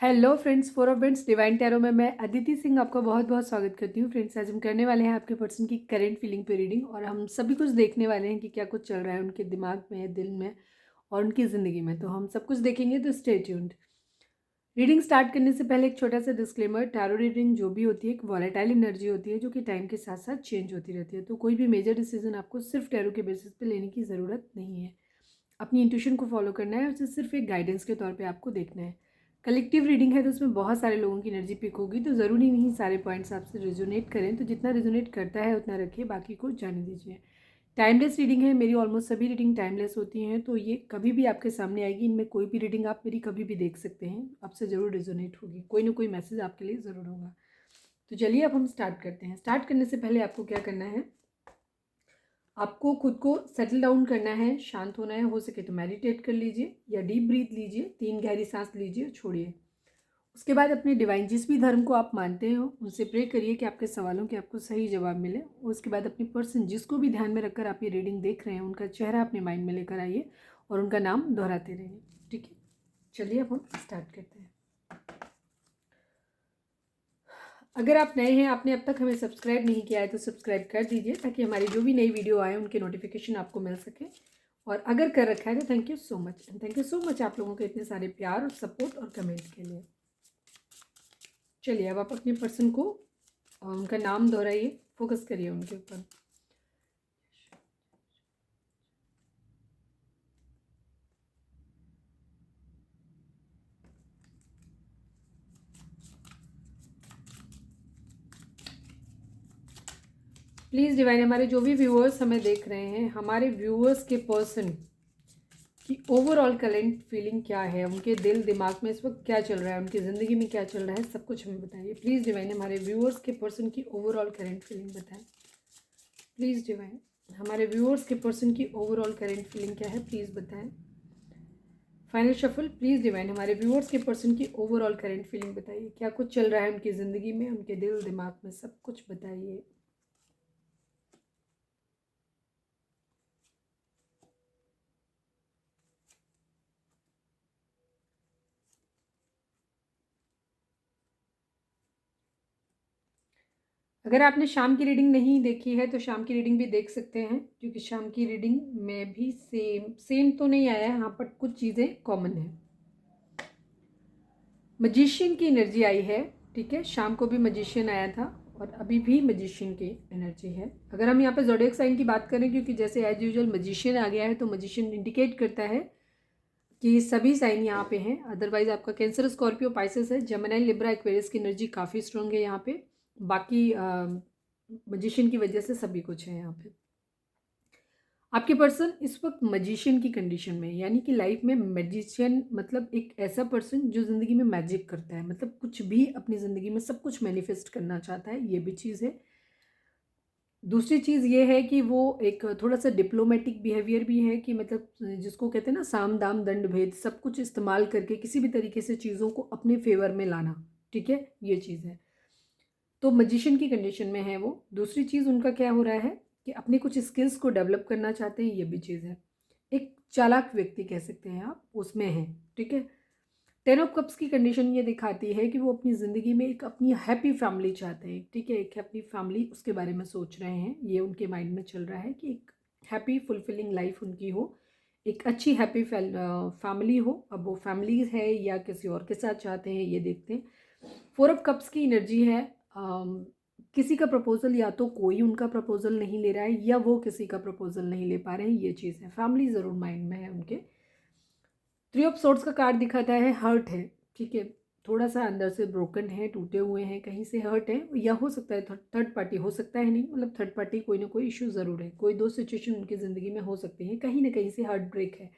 Hello friends, for friends divine tarot में मैं अदिति सिंह आपका बहुत बहुत स्वागत करती हूँ। फ्रेंड्स, आज हम करने वाले हैं आपके पर्सन की करंट फीलिंग पे रीडिंग और हम सभी कुछ देखने वाले हैं कि क्या कुछ चल रहा है उनके दिमाग में, दिल में और उनकी ज़िंदगी में। तो हम सब कुछ देखेंगे, तो स्टे ट्यून्ड। रीडिंग स्टार्ट करने से पहले एक छोटा सा डिस्क्लेमर, टैरो रीडिंग जो भी होती है एक वॉलेटाइल एनर्जी होती है जो कि टाइम के साथ साथ चेंज होती रहती है। तो कोई भी मेजर डिसीजन आपको सिर्फ टैरो के बेसिस पे लेने की ज़रूरत नहीं है। अपनी इंट्यूशन को फॉलो करना है, उसे सिर्फ एक गाइडेंस के तौर पे आपको देखना है। कलेक्टिव रीडिंग है तो उसमें बहुत सारे लोगों की एनर्जी पिक होगी, तो ज़रूरी नहीं सारे पॉइंट्स आपसे रेजोनेट करें। तो जितना रेजोनेट करता है उतना रखिए, बाकी को जाने दीजिए। टाइमलेस रीडिंग है, मेरी ऑलमोस्ट सभी रीडिंग टाइमलेस होती हैं, तो ये कभी भी आपके सामने आएगी। इनमें कोई भी रीडिंग आप मेरी कभी भी देख सकते हैं, आपसे ज़रूर रेजोनेट होगी, कोई ना कोई मैसेज आपके लिए ज़रूर होगा। तो चलिए अब हम स्टार्ट करते हैं। स्टार्ट करने से पहले आपको क्या करना है, आपको खुद को सेटल डाउन करना है, शांत होना है। हो सके तो मेडिटेट कर लीजिए या डीप ब्रीथ लीजिए, 3 गहरी सांस लीजिए और छोड़िए। उसके बाद अपने डिवाइन जिस भी धर्म को आप मानते हो उनसे प्रे करिए कि आपके सवालों के आपको सही जवाब मिले। उसके बाद अपनी पर्सन जिसको भी ध्यान में रखकर आप ये रीडिंग देख रहे हैं उनका चेहरा अपने माइंड में लेकर आइए और उनका नाम दोहराते रहिए। ठीक है, चलिए अब हम स्टार्ट करते हैं। अगर आप नए हैं, आपने अब तक हमें सब्सक्राइब नहीं किया है तो सब्सक्राइब कर दीजिए ताकि हमारी जो भी नई वीडियो आए उनके नोटिफिकेशन आपको मिल सके। और अगर कर रखा है तो thank you so much, and thank you so much आप लोगों के इतने सारे प्यार और सपोर्ट और कमेंट के लिए। चलिए अब आप अपने पर्सन को उनका नाम दोहराइए, फोकस करिए उनके ऊपर। प्लीज़ डिवाइन, हमारे जो भी व्यूअर्स हमें देख रहे हैं, हमारे व्यूअर्स के पर्सन की ओवरऑल करंट फीलिंग क्या है, उनके दिल दिमाग में इस वक्त क्या चल रहा है, उनकी ज़िंदगी में क्या चल रहा है, सब कुछ हमें बताइए। प्लीज़ डिवाइन, हमारे व्यूअर्स के पर्सन की ओवरऑल करंट फीलिंग बताएं। प्लीज़ डिवाइन, हमारे व्यूअर्स के पर्सन की ओवरऑल करंट फीलिंग क्या है, प्लीज़ बताएं। Final shuffle. प्लीज़ डिवाइन, हमारे व्यूअर्स के पर्सन की ओवरऑल करंट फीलिंग बताइए। क्या कुछ चल रहा है उनकी ज़िंदगी में, उनके दिल दिमाग में, सब कुछ बताइए। अगर आपने शाम की रीडिंग नहीं देखी है तो शाम की रीडिंग भी देख सकते हैं, क्योंकि शाम की रीडिंग में भी सेम तो नहीं आया है, हाँ, बट कुछ चीज़ें कॉमन है। मजिशियन की एनर्जी आई है, ठीक है। शाम को भी मजिशियन आया था और अभी भी मजिशियन की एनर्जी है। अगर हम यहाँ पे ज़ोडिएक साइन की बात करें, क्योंकि जैसे एज यूजुअल मजिशियन आ गया है, तो मजिशियन इंडिकेट करता है कि सभी साइन यहाँ पे हैं। अदरवाइज आपका कैंसर, स्कॉर्पियो, पाइसेस है, जेमिनी, लिब्रा, एक्वेरियस की एनर्जी काफ़ी स्ट्रॉन्ग है यहाँ पे। बाकी मजिशियन की वजह से सभी कुछ है यहाँ पे। आपके पर्सन इस वक्त मजिशियन की कंडीशन में, यानी कि लाइफ में मैजिशियन मतलब एक ऐसा पर्सन जो ज़िंदगी में मैजिक करता है, मतलब कुछ भी अपनी ज़िंदगी में सब कुछ मैनिफेस्ट करना चाहता है, ये भी चीज़ है। दूसरी चीज़ ये है कि वो एक थोड़ा सा डिप्लोमेटिक बिहेवियर भी है, कि मतलब जिसको कहते हैं ना, साम दाम दंड भेद, सब कुछ इस्तेमाल करके किसी भी तरीके से चीज़ों को अपने फेवर में लाना, ठीक है, ये चीज़ है। तो मजिशियन की कंडीशन में है वो। दूसरी चीज़ उनका क्या हो रहा है कि अपने कुछ स्किल्स को डेवलप करना चाहते हैं, ये भी चीज़ है। एक चालाक व्यक्ति कह सकते हैं आप, उसमें है, ठीक है। 10 ऑफ कप्स की कंडीशन ये दिखाती है कि वो अपनी ज़िंदगी में एक अपनी हैप्पी फैमिली चाहते हैं, ठीक है। एक हैप्पी फैमिली, उसके बारे में सोच रहे हैं, ये उनके माइंड में चल रहा है कि एक हैप्पी फुलफिलिंग लाइफ उनकी हो, एक अच्छी हैप्पी फैमिली हो। अब वो फैमिली है या किसी और के साथ चाहते हैं, ये देखते हैं। 4 ऑफ कप्स की एनर्जी है, किसी का प्रपोजल, या तो कोई उनका प्रपोजल नहीं ले रहा है या वो किसी का प्रपोजल नहीं ले पा रहे हैं, ये चीज़ है। फैमिली ज़रूर माइंड में है उनके। 3 ऑफ सोर्ड्स का कार्ड दिखाता है हर्ट है, ठीक है। थोड़ा सा अंदर से ब्रोकन है, टूटे हुए हैं, कहीं से हर्ट है, या हो सकता है थर्ड पार्टी, हो सकता है नहीं, मतलब थर्ड पार्टी कोई ना कोई इशू ज़रूर है। कोई दो सिचुएशन उनकी ज़िंदगी में हो सकती है, कहीं ना कहीं से हार्ट ब्रेक है,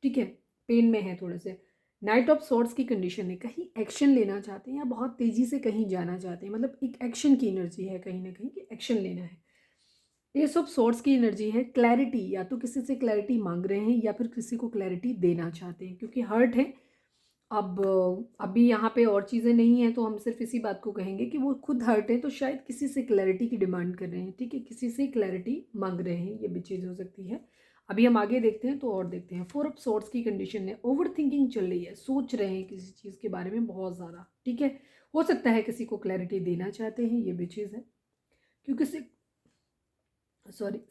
ठीक है। पेन में है थोड़े से। नाइट ऑफ सॉर्ड्स की कंडीशन है, कहीं एक्शन लेना चाहते हैं या बहुत तेज़ी से कहीं जाना चाहते हैं, मतलब एक एक्शन की एनर्जी है कहीं ना कहीं, कि एक्शन लेना है। एस ऑफ सोर्ड्स की एनर्जी है क्लैरिटी, या तो किसी से क्लैरिटी मांग रहे हैं या फिर किसी को क्लैरिटी देना चाहते हैं, क्योंकि हर्ट है। अब अभी यहाँ पे और चीज़ें नहीं हैं, तो हम सिर्फ इसी बात को कहेंगे कि वो खुद हर्ट है, तो शायद किसी से क्लैरिटी की डिमांड कर रहे हैं, ठीक है, किसी से क्लैरिटी मांग रहे हैं, ये भी चीज़ हो सकती है। अभी हम आगे देखते हैं तो और देखते हैं। 4 ऑफ सॉर्ड्स की कंडीशन है, ओवर थिंकिंग चल रही है, सोच रहे हैं किसी चीज़ के बारे में बहुत ज़्यादा, ठीक है। हो सकता है किसी को क्लैरिटी देना चाहते हैं, ये भी चीज़ है, क्योंकि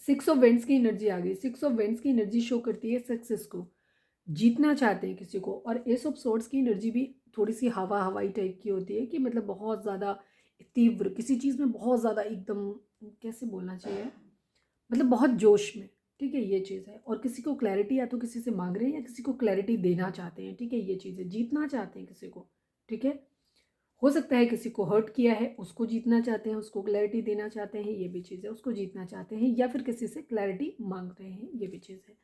6 ऑफ वेंट्स की एनर्जी आ गई। 6 ऑफ वेंट्स की एनर्जी शो करती है सक्सेस को, जीतना चाहते हैं किसी को। और एस ऑफ सॉर्ड्स की एनर्जी भी थोड़ी सी हवाई टाइप की होती है कि मतलब बहुत ज़्यादा तीव्र, किसी चीज़ में बहुत ज़्यादा एकदम, कैसे बोलना चाहिए, मतलब बहुत जोश में, ठीक है, ये चीज़ है। और किसी को क्लैरिटी या तो किसी से मांग रहे हैं या किसी को क्लैरिटी देना चाहते हैं, ठीक है, ये चीज़ है। जीतना चाहते हैं किसी को, ठीक है। हो सकता है किसी को हर्ट किया है, उसको जीतना चाहते हैं, उसको क्लैरिटी देना चाहते हैं, ये भी चीज़ है। उसको जीतना चाहते हैं या फिर किसी से क्लैरिटी मांग रहे हैं, ये भी चीज़ है।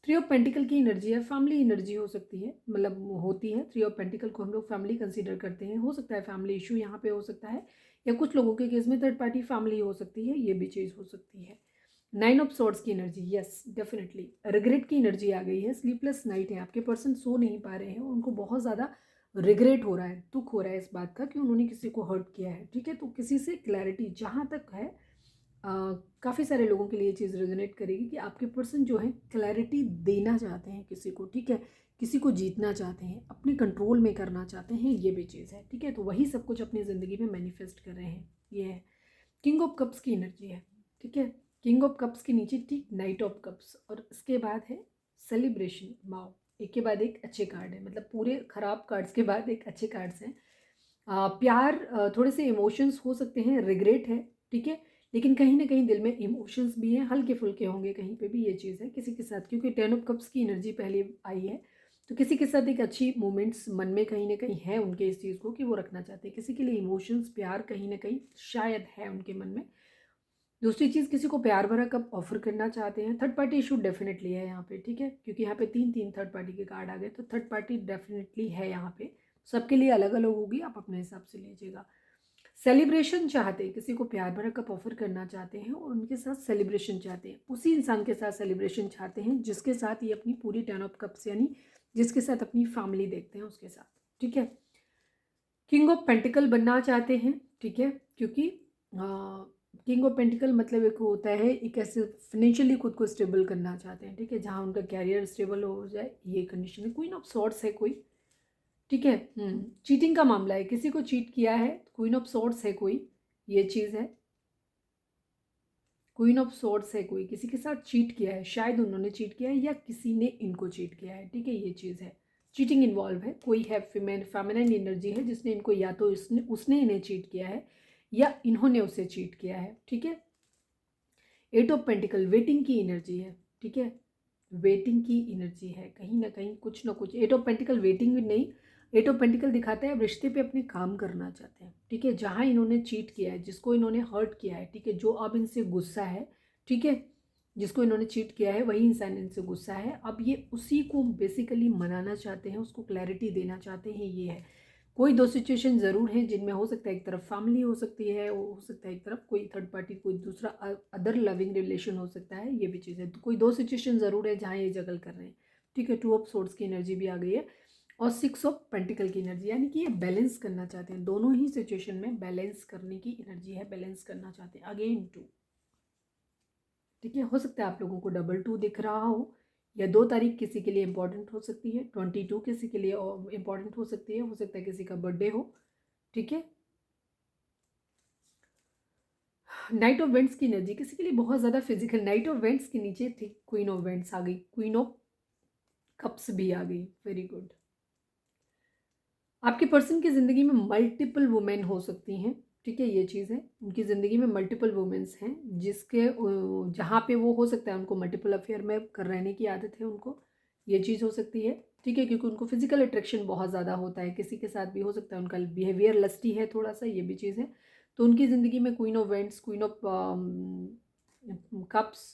3 ऑफ पेंटिकल की एनर्जी है, फैमिली एनर्जी हो सकती है, मतलब होती है। 3 ऑफ पेंटिकल को हम लोग फैमिली कंसीडर करते हैं। हो सकता है फैमिली इशू यहाँ पे हो सकता है, या कुछ लोगों के केस में थर्ड पार्टी फैमिली हो सकती है, ये भी चीज़ हो सकती है। 9 ऑफ सॉर्ड्स की एनर्जी, यस डेफिनेटली रिग्रेट की एनर्जी आ गई है। स्लीपलेस नाइट है, आपके पर्सन सो नहीं पा रहे हैं, उनको बहुत ज़्यादा रिग्रेट हो रहा है, दुख हो रहा है इस बात का कि उन्होंने किसी को हर्ट किया है, ठीक है। तो किसी से क्लैरिटी जहाँ तक है, काफ़ी सारे लोगों के लिए ये चीज़ रेजोनेट करेगी कि आपके पर्सन जो है क्लैरिटी देना चाहते हैं किसी को, ठीक है, किसी को जीतना चाहते हैं, अपने कंट्रोल में करना चाहते हैं, ये भी चीज़ है, ठीक है। तो वही सब कुछ अपनी ज़िंदगी में मैनिफेस्ट कर रहे हैं, ये है। किंग ऑफ कप्स की एनर्जी है, ठीक है। किंग ऑफ कप्स के नीचे ठीक नाइट ऑफ कप्स, और इसके बाद है सेलिब्रेशन। माओ, एक के बाद एक अच्छे कार्ड है, मतलब पूरे खराब कार्ड्स के बाद एक अच्छे कार्ड्स हैं। प्यार, थोड़े से इमोशंस हो सकते हैं, रिग्रेट है, ठीक है, लेकिन कहीं ना कहीं दिल में इमोशंस भी हैं, हल्के फुल्के होंगे कहीं पे भी, ये चीज़ है किसी के साथ, क्योंकि 10 ऑफ कप्स की एनर्जी पहले आई है। तो किसी के साथ एक अच्छी मोमेंट्स मन में कहीं ना कहीं है उनके, इस चीज़ को कि वो रखना चाहते हैं, किसी के लिए इमोशंस, प्यार कहीं ना कहीं शायद है उनके मन में। दूसरी चीज़, किसी को प्यार भरा कप ऑफर करना चाहते हैं। थर्ड पार्टी इशू डेफिनेटली है यहाँ पे, ठीक है, क्योंकि यहाँ पे 3 थर्ड पार्टी के कार्ड आ गए, तो थर्ड पार्टी डेफिनेटली है यहाँ पे। सबके लिए अलग अलग होगी, आप अपने हिसाब से लीजिएगा। सेलिब्रेशन चाहते हैं, किसी को प्यार भरा कप ऑफर करना चाहते हैं और उनके साथ सेलिब्रेशन चाहते हैं, उसी इंसान के साथ सेलिब्रेशन चाहते हैं जिसके साथ ये अपनी पूरी 10 ऑफ कप्स, यानी जिसके साथ अपनी फैमिली देखते हैं उसके साथ, ठीक है। किंग ऑफ पेंटिकल बनना चाहते हैं, ठीक है, क्योंकि किंग ऑफ पेंटिकल मतलब एक होता है, एक ऐसे फाइनेंशियली खुद को स्टेबल करना चाहते हैं, ठीक है, जहाँ उनका कैरियर स्टेबल हो जाए, ये कंडीशन है। क्वीन ऑफ सॉर्ड्स है कोई, ठीक है, चीटिंग का मामला है, किसी को चीट किया है, क्वीन ऑफ सॉर्ड्स है कोई, ये चीज़ है। क्वीन ऑफ सॉर्ड्स है कोई, किसी के साथ चीट किया है, शायद उन्होंने चीट किया है या किसी ने इनको चीट किया है, ठीक है, ये चीज़ है। चीटिंग इन्वॉल्व है, कोई है फेमिनाइन एनर्जी है जिसने इनको, या तो उसने इन्हें चीट किया है या इन्होंने उसे चीट किया है, ठीक है। 8 ऑफ पेंटिकल वेटिंग की एनर्जी है, ठीक है, वेटिंग की एनर्जी है, कहीं ना कहीं कुछ ना कुछ। 8 ऑफ पेंटिकल वेटिंग भी नहीं, 8 ऑफ पेंटिकल दिखाता है अब रिश्ते पे अपने काम करना चाहते हैं, ठीक है, जहाँ इन्होंने चीट किया है, जिसको इन्होंने हर्ट किया है, ठीक है, जो अब इनसे गुस्सा है, ठीक है, जिसको इन्होंने चीट किया है वही इंसान इनसे गुस्सा है, अब ये उसी को बेसिकली मनाना चाहते हैं, उसको क्लैरिटी देना चाहते हैं, ये है। कोई दो सिचुएशन ज़रूर हैं जिनमें हो सकता है एक तरफ फैमिली हो सकती है, हो सकता है एक तरफ कोई थर्ड पार्टी, कोई दूसरा अदर लविंग रिलेशन हो सकता है, ये भी चीज़ है। तो कोई दो सिचुएशन ज़रूर है जहाँ ये जगल कर रहे हैं, ठीक है। 2 ऑफ सोर्ड्स की एनर्जी भी आ गई है और 6 ऑफ पेंटिकल की एनर्जी, यानी कि ये बैलेंस करना चाहते हैं, दोनों ही सिचुएशन में बैलेंस करने की एनर्जी है, बैलेंस करना चाहते हैं। अगेन 2, ठीक है, हो सकता है आप लोगों को डबल 2 दिख रहा हो, या 2 तारीख किसी के लिए इंपॉर्टेंट हो सकती है, 22 किसी के लिए इंपॉर्टेंट हो सकती है, हो सकता है किसी का बर्थडे हो, ठीक है। नाइट ऑफ वेंट्स की एनर्जी किसी के लिए बहुत ज़्यादा फिजिकल, नाइट ऑफ वेंट्स के नीचे थी क्वीन ऑफ वेंट्स आ गई, क्वीन ऑफ कप्स भी आ गई, वेरी गुड। आपके पर्सन की ज़िंदगी में मल्टीपल वुमेन हो सकती हैं, ठीक है, ये चीज़ है, उनकी ज़िंदगी में मल्टीपल वुमेन्स हैं जिसके जहाँ पे वो हो सकता है उनको मल्टीपल अफेयर में कर रहने की आदत है उनको, ये चीज़ हो सकती है, ठीक है, क्योंकि उनको फिजिकल अट्रैक्शन बहुत ज़्यादा होता है, किसी के साथ भी हो सकता है, उनका बिहेवियर लस्टी है थोड़ा सा, ये भी चीज़ है। तो उनकी ज़िंदगी में queen of vents, queen of cups,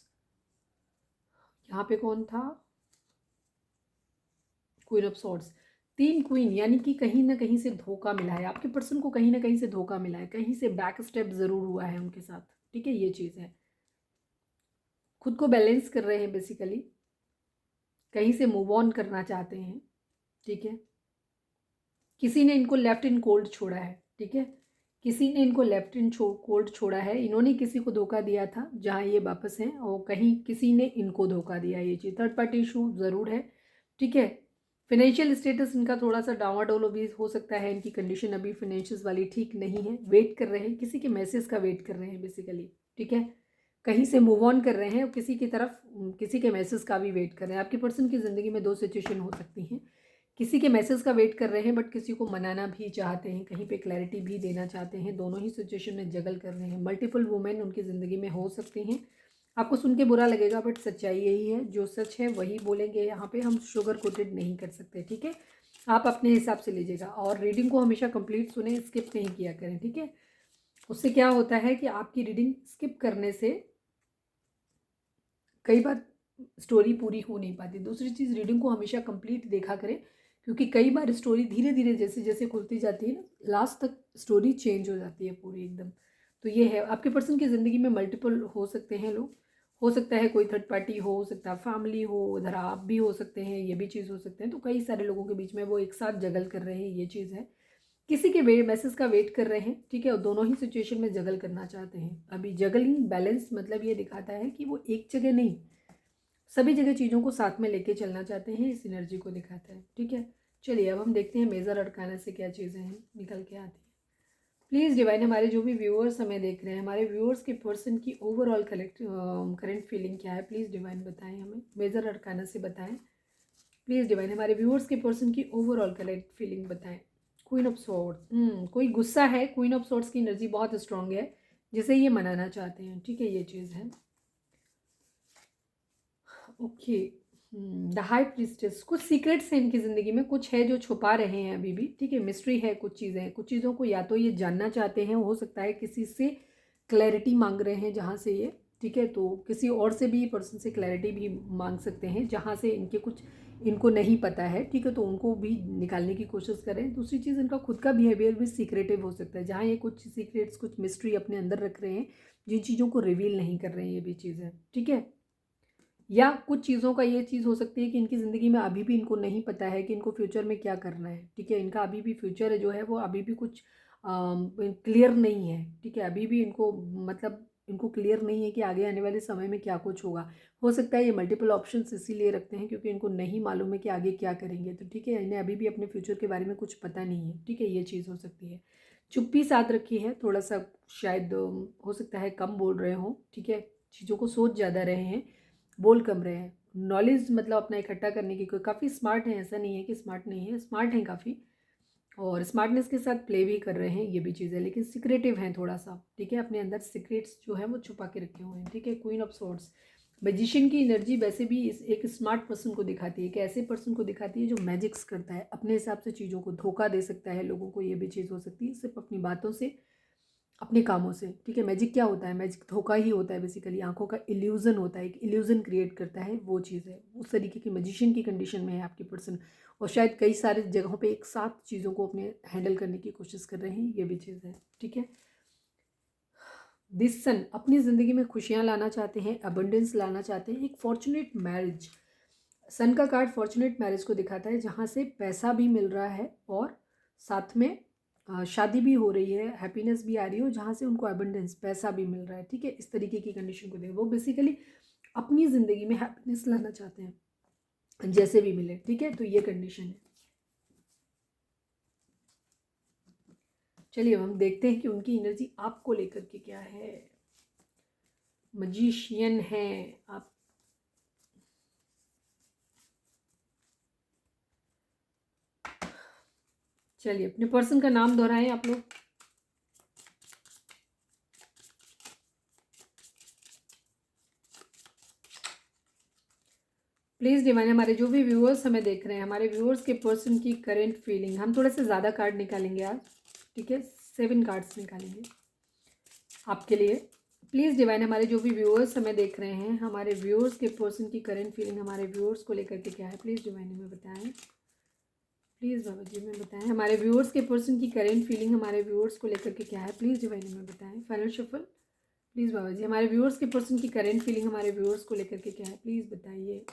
यहाँ पे कौन था, क्वीन ऑफ सॉर्ड्स, 3 क्वीन, यानी कि कहीं ना कहीं से धोखा मिला है आपके पर्सन को, कहीं ना कहीं से धोखा मिला है, कहीं से बैक स्टेप ज़रूर हुआ है उनके साथ, ठीक है, ये चीज़ है। खुद को बैलेंस कर रहे हैं बेसिकली, कहीं से मूव ऑन करना चाहते हैं, ठीक है। किसी ने इनको लेफ्ट इन कोल्ड छोड़ा है, ठीक है, किसी ने इनको लेफ्ट इन कोल्ड छोड़ा है, इन्होंने किसी को धोखा दिया था जहाँ ये वापस हैं, और कहीं किसी ने इनको धोखा दिया, ये चीज़ थर्ड पार्टी इशू ज़रूर है, ठीक है। फिनेंशियल स्टेटस इनका थोड़ा सा डावाडोल भी हो सकता है, इनकी कंडीशन अभी फाइनेंशियल वाली ठीक नहीं है, वेट कर रहे हैं, किसी के मैसेज का वेट कर रहे हैं बेसिकली, ठीक है। कहीं से मूव ऑन कर रहे हैं और किसी की तरफ किसी के मैसेज का भी वेट कर रहे हैं। आपकी पर्सन की ज़िंदगी में दो सिचुएशन हो सकती हैं, किसी के मैसेज का वेट कर रहे हैं बट किसी को मनाना भी चाहते हैं, कहीं पे क्लैरिटी भी देना चाहते हैं, दोनों ही सिचुएशन में जगल कर रहे हैं। मल्टीपल वुमेन उनकी ज़िंदगी में हो सकती हैं। आपको सुन के बुरा लगेगा बट सच्चाई यही है, जो सच है वही बोलेंगे, यहाँ पे हम शुगर कोटेड नहीं कर सकते, ठीक है। आप अपने हिसाब से लीजिएगा और रीडिंग को हमेशा कंप्लीट सुने, स्किप नहीं किया करें, ठीक है। उससे क्या होता है कि आपकी रीडिंग स्किप करने से कई बार स्टोरी पूरी हो नहीं पाती। दूसरी चीज़, रीडिंग को हमेशा कंप्लीट देखा करें, क्योंकि कई बार स्टोरी धीरे धीरे जैसे जैसे खुलती जाती है ना, लास्ट तक स्टोरी चेंज हो जाती है पूरी एकदम। तो ये है, आपके पर्सन की ज़िंदगी में मल्टीपल हो सकते हैं लोग, हो सकता है कोई थर्ड पार्टी हो सकता है फैमिली हो, उधर आप भी हो सकते हैं, ये भी चीज़ हो सकते हैं। तो कई सारे लोगों के बीच में वो एक साथ जगल कर रहे हैं, ये चीज़ है। किसी के मैसेज का वेट कर रहे हैं, ठीक है, और दोनों ही सिचुएशन में जगल करना चाहते हैं। अभी जगलिंग बैलेंस मतलब ये दिखाता है कि वो एक जगह नहीं, सभी जगह चीज़ों को साथ में लेके चलना चाहते हैं, इस एनर्जी को दिखाता है, ठीक है। चलिए अब हम देखते हैं मेजर अड़काना से क्या चीज़ें हैं निकल के आती हैं। प्लीज़ डिवाइन, हमारे जो भी व्यूअर्स हमें देख रहे हैं, हमारे व्यूअर्स के पर्सन की ओवरऑल करंट फीलिंग क्या है, प्लीज़ डिवाइन बताएं, हमें मेजर अड़काना से बताएं। प्लीज़ डिवाइन, हमारे व्यूअर्स के पर्सन की ओवरऑल करंट फीलिंग बताएं। क्वीन ऑफ सॉर्ड्स, कोई गुस्सा है, क्वीन ऑफ सॉर्ड्स की एनर्जी बहुत स्ट्रांग है, जिसे ये मनाना चाहते हैं, ठीक है, ये चीज़ है। ओके, द हाई प्रीस्टेस, कुछ सीक्रेट्स हैं इनकी ज़िंदगी में, कुछ है जो छुपा रहे हैं अभी भी, ठीक है, मिस्ट्री है, कुछ चीज़ें हैं, कुछ चीज़ों को या तो ये जानना चाहते हैं, हो सकता है किसी से क्लैरिटी मांग रहे हैं जहाँ से ये, ठीक है, तो किसी और से भी पर्सन से क्लैरिटी भी मांग सकते हैं जहाँ से इनके कुछ इनको नहीं पता है, ठीक है, तो उनको भी निकालने की कोशिश करें। दूसरी चीज़, इनका खुद का बिहेवियर भी सीक्रेटिव हो सकता है, जहाँ ये कुछ सीक्रेट्स कुछ मिस्ट्री अपने अंदर रख रहे हैं, जिन चीज़ों को रिवील नहीं कर रहे हैं, ये भी चीज़ है, ठीक है। या कुछ चीज़ों का ये चीज़ हो सकती है कि इनकी ज़िंदगी में अभी भी इनको नहीं पता है कि इनको फ्यूचर में क्या करना है, ठीक है, इनका अभी भी फ्यूचर है जो है वो अभी भी कुछ क्लियर नहीं है, ठीक है, अभी भी इनको मतलब इनको क्लियर नहीं है कि आगे आने वाले समय में क्या कुछ होगा। हो सकता है ये मल्टीपल ऑप्शंस इसीलिए रखते हैं क्योंकि इनको नहीं मालूम है कि आगे क्या करेंगे, तो ठीक है, इन्हें अभी भी अपने फ्यूचर के बारे में कुछ पता नहीं है, ठीक है, ये चीज़ हो सकती है। चुप्पी साथ रखी है, थोड़ा सा शायद हो सकता है कम बोल रहे हों, ठीक है, चीज़ों को सोच ज़्यादा रहे हैं, बोल कम रहे हैं। नॉलेज मतलब अपना इकट्ठा करने की, कोई काफ़ी स्मार्ट है, ऐसा नहीं है कि स्मार्ट नहीं है, स्मार्ट हैं काफ़ी, और स्मार्टनेस के साथ प्ले भी कर रहे हैं, ये भी चीज़ है, लेकिन सिक्रेटिव हैं थोड़ा सा, ठीक है, अपने अंदर सीक्रेट्स जो है वो छुपा के रखे हुए हैं, ठीक है। क्वीन ऑफ सोर्ड्स, मैजिशियन की एनर्जी वैसे भी इस एक स्मार्ट पर्सन को दिखाती है, कि ऐसे पर्सन को दिखाती है जो मैजिक्स करता है, अपने हिसाब से चीज़ों को धोखा दे सकता है लोगों को, ये भी चीज़ हो सकती है, सिर्फ अपनी बातों से, अपने कामों से, ठीक है। मैजिक क्या होता है, मैजिक धोखा ही होता है बेसिकली, आंखों का इल्यूजन होता है, एक इल्यूजन क्रिएट करता है, वो चीज़ है, उस तरीके की मैजिशियन की कंडीशन में है आपकी पर्सन, और शायद कई सारे जगहों पे एक साथ चीज़ों को अपने हैंडल करने की कोशिश कर रहे हैं, ये भी चीज़ है, ठीक है। दिस सन अपनी ज़िंदगी में खुशियाँ लाना चाहते हैं, अबंडेंस लाना चाहते हैं, एक फॉर्चुनेट मैरिज, सन का कार्ड फॉर्चुनेट मैरिज को दिखाता है, जहाँ से पैसा भी मिल रहा है और साथ में शादी भी हो रही है, हैप्पीनेस भी आ रही हो, जहाँ से उनको अबंडेंस पैसा भी मिल रहा है, ठीक है, इस तरीके की कंडीशन को दे, वो बेसिकली अपनी ज़िंदगी में हैप्पीनेस लाना चाहते हैं जैसे भी मिले, ठीक है, तो ये कंडीशन है। चलिए अब हम देखते हैं कि उनकी एनर्जी आपको लेकर के क्या है। मजीशियन है आप, चलिए अपने पर्सन का नाम दोहराएं आप लोग। प्लीज़ डिवाइन, हमारे जो भी व्यूअर्स हमें देख रहे हैं, हमारे व्यूअर्स के पर्सन की करेंट फीलिंग, हम थोड़े से ज़्यादा कार्ड निकालेंगे आज, ठीक है, 7 कार्ड्स निकालेंगे आपके लिए। प्लीज़ डिवाइन, हमारे जो भी व्यूअर्स हमें देख रहे हैं, हमारे व्यूअर्स के पर्सन की करेंट फीलिंग हमारे व्यूअर्स को लेकर के क्या है, प्लीज़ डिवाइन हमें बताएं, प्लीज़ बाबा जी हमें बताएं, हमारे व्यूअर्स के पर्सन की करेंट फीलिंग हमारे व्यूअर्स को लेकर के क्या है, प्लीज़ डिवाइन हमें बताएं। फाइनल शफल, प्लीज़ बाबा जी, हमारे व्यूअर्स के पर्सन की करेंट फीलिंग हमारे व्यूअर्स को लेकर के क्या है, प्लीज़ बताइए।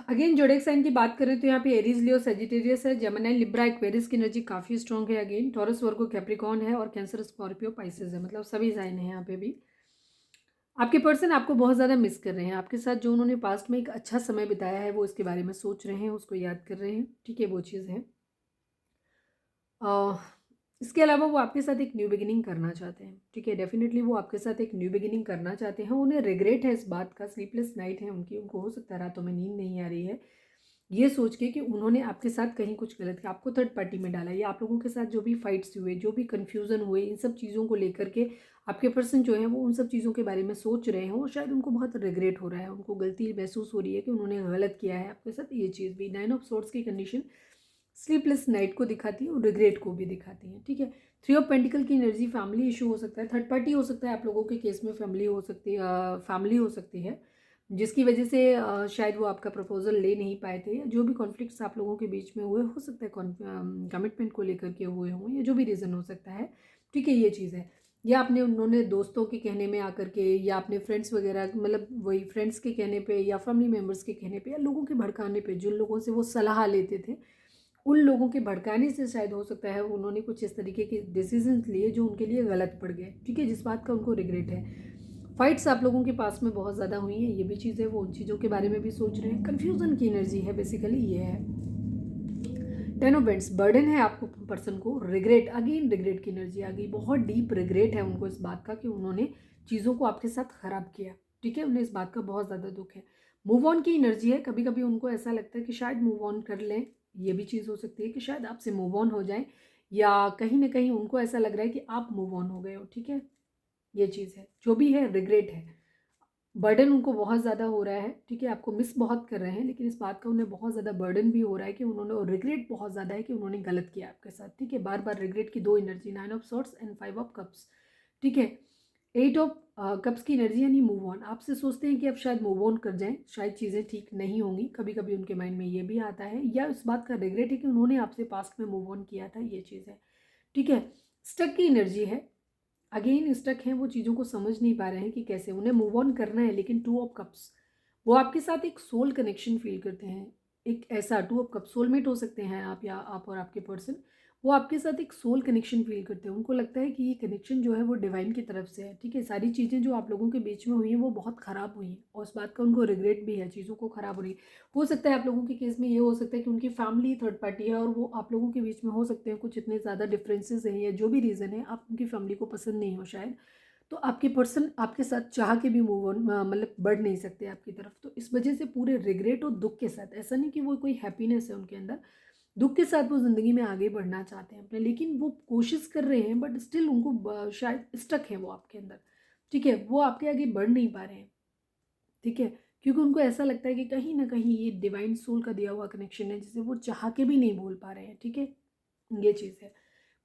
अगेन जोडिएक साइन की बात करें तो यहाँ पे एरीज, लियो, सेजिटेरियस है, जेमिनी, लिब्रा, एक्वेरियस की एनर्जी काफ़ी स्ट्रॉन्ग है। अगेन टॉरस, वर्गो, कैप्रिकॉर्न है और कैंसर, स्कॉर्पियो, पाइसेस है, मतलब सभी साइन है यहाँ पे भी। आपके पर्सन आपको बहुत ज़्यादा मिस कर रहे हैं। आपके साथ जो उन्होंने पास्ट में एक अच्छा समय बिताया है वो इसके बारे में सोच रहे हैं, उसको याद कर रहे हैं, ठीक है, वो चीज़ है। इसके अलावा वो आपके साथ एक न्यू बिगिनिंग करना चाहते हैं, ठीक है, डेफिनेटली वो आपके साथ एक न्यू बिगिनिंग करना चाहते हैं। उन्हें रिग्रेट है इस बात का, स्लीपलेस नाइट है उनकी, उनको हो सकता है रातों में नींद नहीं आ रही है ये सोच के कि उन्होंने आपके साथ कहीं कुछ गलत किया, आपको थर्ड पार्टी में डाला, या आप लोगों के साथ जो भी फाइट्स हुए, जो भी कन्फ्यूज़न हुए, इन सब चीज़ों को लेकर के आपके पर्सन जो है वो उन सब चीज़ों के बारे में सोच रहे हैं और शायद उनको बहुत रिग्रेट हो रहा है, उनको गलती महसूस हो रही है कि उन्होंने गलत किया है आपके साथ। ये चीज़ भी 9 ऑफ सोर्ड्स की कंडीशन स्लीपलेस नाइट को दिखाती है और रिग्रेट को भी दिखाती है, ठीक है। 3 ऑफ पेंटिकल की एनर्जी फैमिली इशू हो सकता है, थर्ड पार्टी हो सकता है, आप लोगों के केस में फैमिली हो सकती है, फैमिली हो सकती है जिसकी वजह से शायद वो आपका प्रपोजल ले नहीं पाए थे, या जो भी कॉन्फ्लिक्ट्स आप लोगों के बीच में हुए हो सकता है कमिटमेंट को लेकर के हुए हों, या जो भी रीज़न हो सकता है, ठीक है, ये चीज़ है। या आपने उन्होंने दोस्तों के कहने में आकर के, या अपने फ्रेंड्स वगैरह, मतलब वही फ्रेंड्स के कहने पे या फैमिली मेम्बर्स के कहने पे, या लोगों के भड़काने पे, जिन लोगों से वो सलाह लेते थे उन लोगों के भड़काने से शायद हो सकता है उन्होंने कुछ इस तरीके के डिसीजंस लिए जो उनके लिए गलत पड़ गए, ठीक है, जिस बात का उनको रिग्रेट है। फाइट्स आप लोगों के पास में बहुत ज़्यादा हुई हैं, ये भी चीज़ है, वो उन चीज़ों के बारे में भी सोच रहे हैं। कन्फ्यूज़न की एनर्जी है बेसिकली, ये है। 10 ऑफ वेंट्स, बर्डन है आपको पर्सन को, रिग्रेट, अगेन रिग्रेट की एनर्जी आ गई, बहुत डीप रिग्रेट है उनको इस बात का कि उन्होंने चीज़ों को आपके साथ ख़राब किया, ठीक है, उन्हें इस बात का बहुत ज़्यादा दुख है। मूव ऑन की एनर्जी है, कभी कभी उनको ऐसा लगता है कि शायद मूव ऑन कर लें, ये भी चीज़ हो सकती है कि शायद आपसे मूव ऑन हो जाए, या कहीं ना कहीं उनको ऐसा लग रहा है कि आप मूव ऑन हो गए हो, ठीक है, ये चीज़ है। जो भी है रिग्रेट है, बर्डन उनको बहुत ज़्यादा हो रहा है, ठीक है, आपको मिस बहुत कर रहे हैं, लेकिन इस बात का उन्हें बहुत ज़्यादा बर्डन भी हो रहा है कि उन्होंने, और रिग्रेट बहुत ज़्यादा है कि उन्होंने गलत किया आपके साथ, ठीक है, बार बार रिग्रेट की दो energy, 9 of swords and 5 of cups, ठीक है। 8 ऑफ कप्स की एनर्जी यानी मूव ऑन, आपसे सोचते हैं कि अब शायद मूव ऑन कर जाएं, शायद चीज़ें ठीक नहीं होंगी, कभी कभी उनके माइंड में ये भी आता है, या इस बात का रिग्रेट है कि उन्होंने आपसे पास्ट में मूव ऑन किया था, ये चीज़ है, ठीक है। स्टक की एनर्जी है, अगेन स्टक हैं, वो चीज़ों को समझ नहीं पा रहे हैं कि कैसे उन्हें मूव ऑन करना है, लेकिन 2 ऑफ कप्स, वो आपके साथ एक सोल कनेक्शन फील करते हैं, एक ऐसा 2 ऑफ कप्स, सोलमेट हो सकते हैं आप, या आप और आपके पर्सन, वो आपके साथ एक सोल कनेक्शन फील करते हैं, उनको लगता है कि ये कनेक्शन जो है वो डिवाइन की तरफ से है, ठीक है। सारी चीज़ें जो आप लोगों के बीच में हुई हैं वो बहुत ख़राब हुई हैं, और उस बात का उनको रिग्रेट भी है, चीज़ों को ख़राब हो रही हो सकता है आप लोगों के केस में ये हो सकता है कि उनकी फैमिली थर्ड पार्टी है, और वो आप लोगों के बीच में हो सकते हैं कुछ इतने ज़्यादा डिफरेंसेस हैं, या जो भी रीज़न है, आप उनकी फैमिली को पसंद नहीं हो शायद, तो आपके पर्सन आपके साथ चाह के भी मूव ऑन, मतलब बढ़ नहीं सकते आपकी तरफ, तो इस वजह से पूरे रिग्रेट और दुख के साथ, ऐसा नहीं कि वो कोई हैप्पीनेस है उनके अंदर, दुख के साथ वो ज़िंदगी में आगे बढ़ना चाहते हैं अपने, लेकिन वो कोशिश कर रहे हैं, बट स्टिल उनको शायद स्टक है वो आपके अंदर, ठीक है, वो आपके आगे बढ़ नहीं पा रहे हैं, ठीक है, क्योंकि उनको ऐसा लगता है कि कहीं ना कहीं ये डिवाइन सोल का दिया हुआ कनेक्शन है जिसे वो चाह के भी नहीं बोल पा रहे हैं, ठीक है, ये चीज़ है।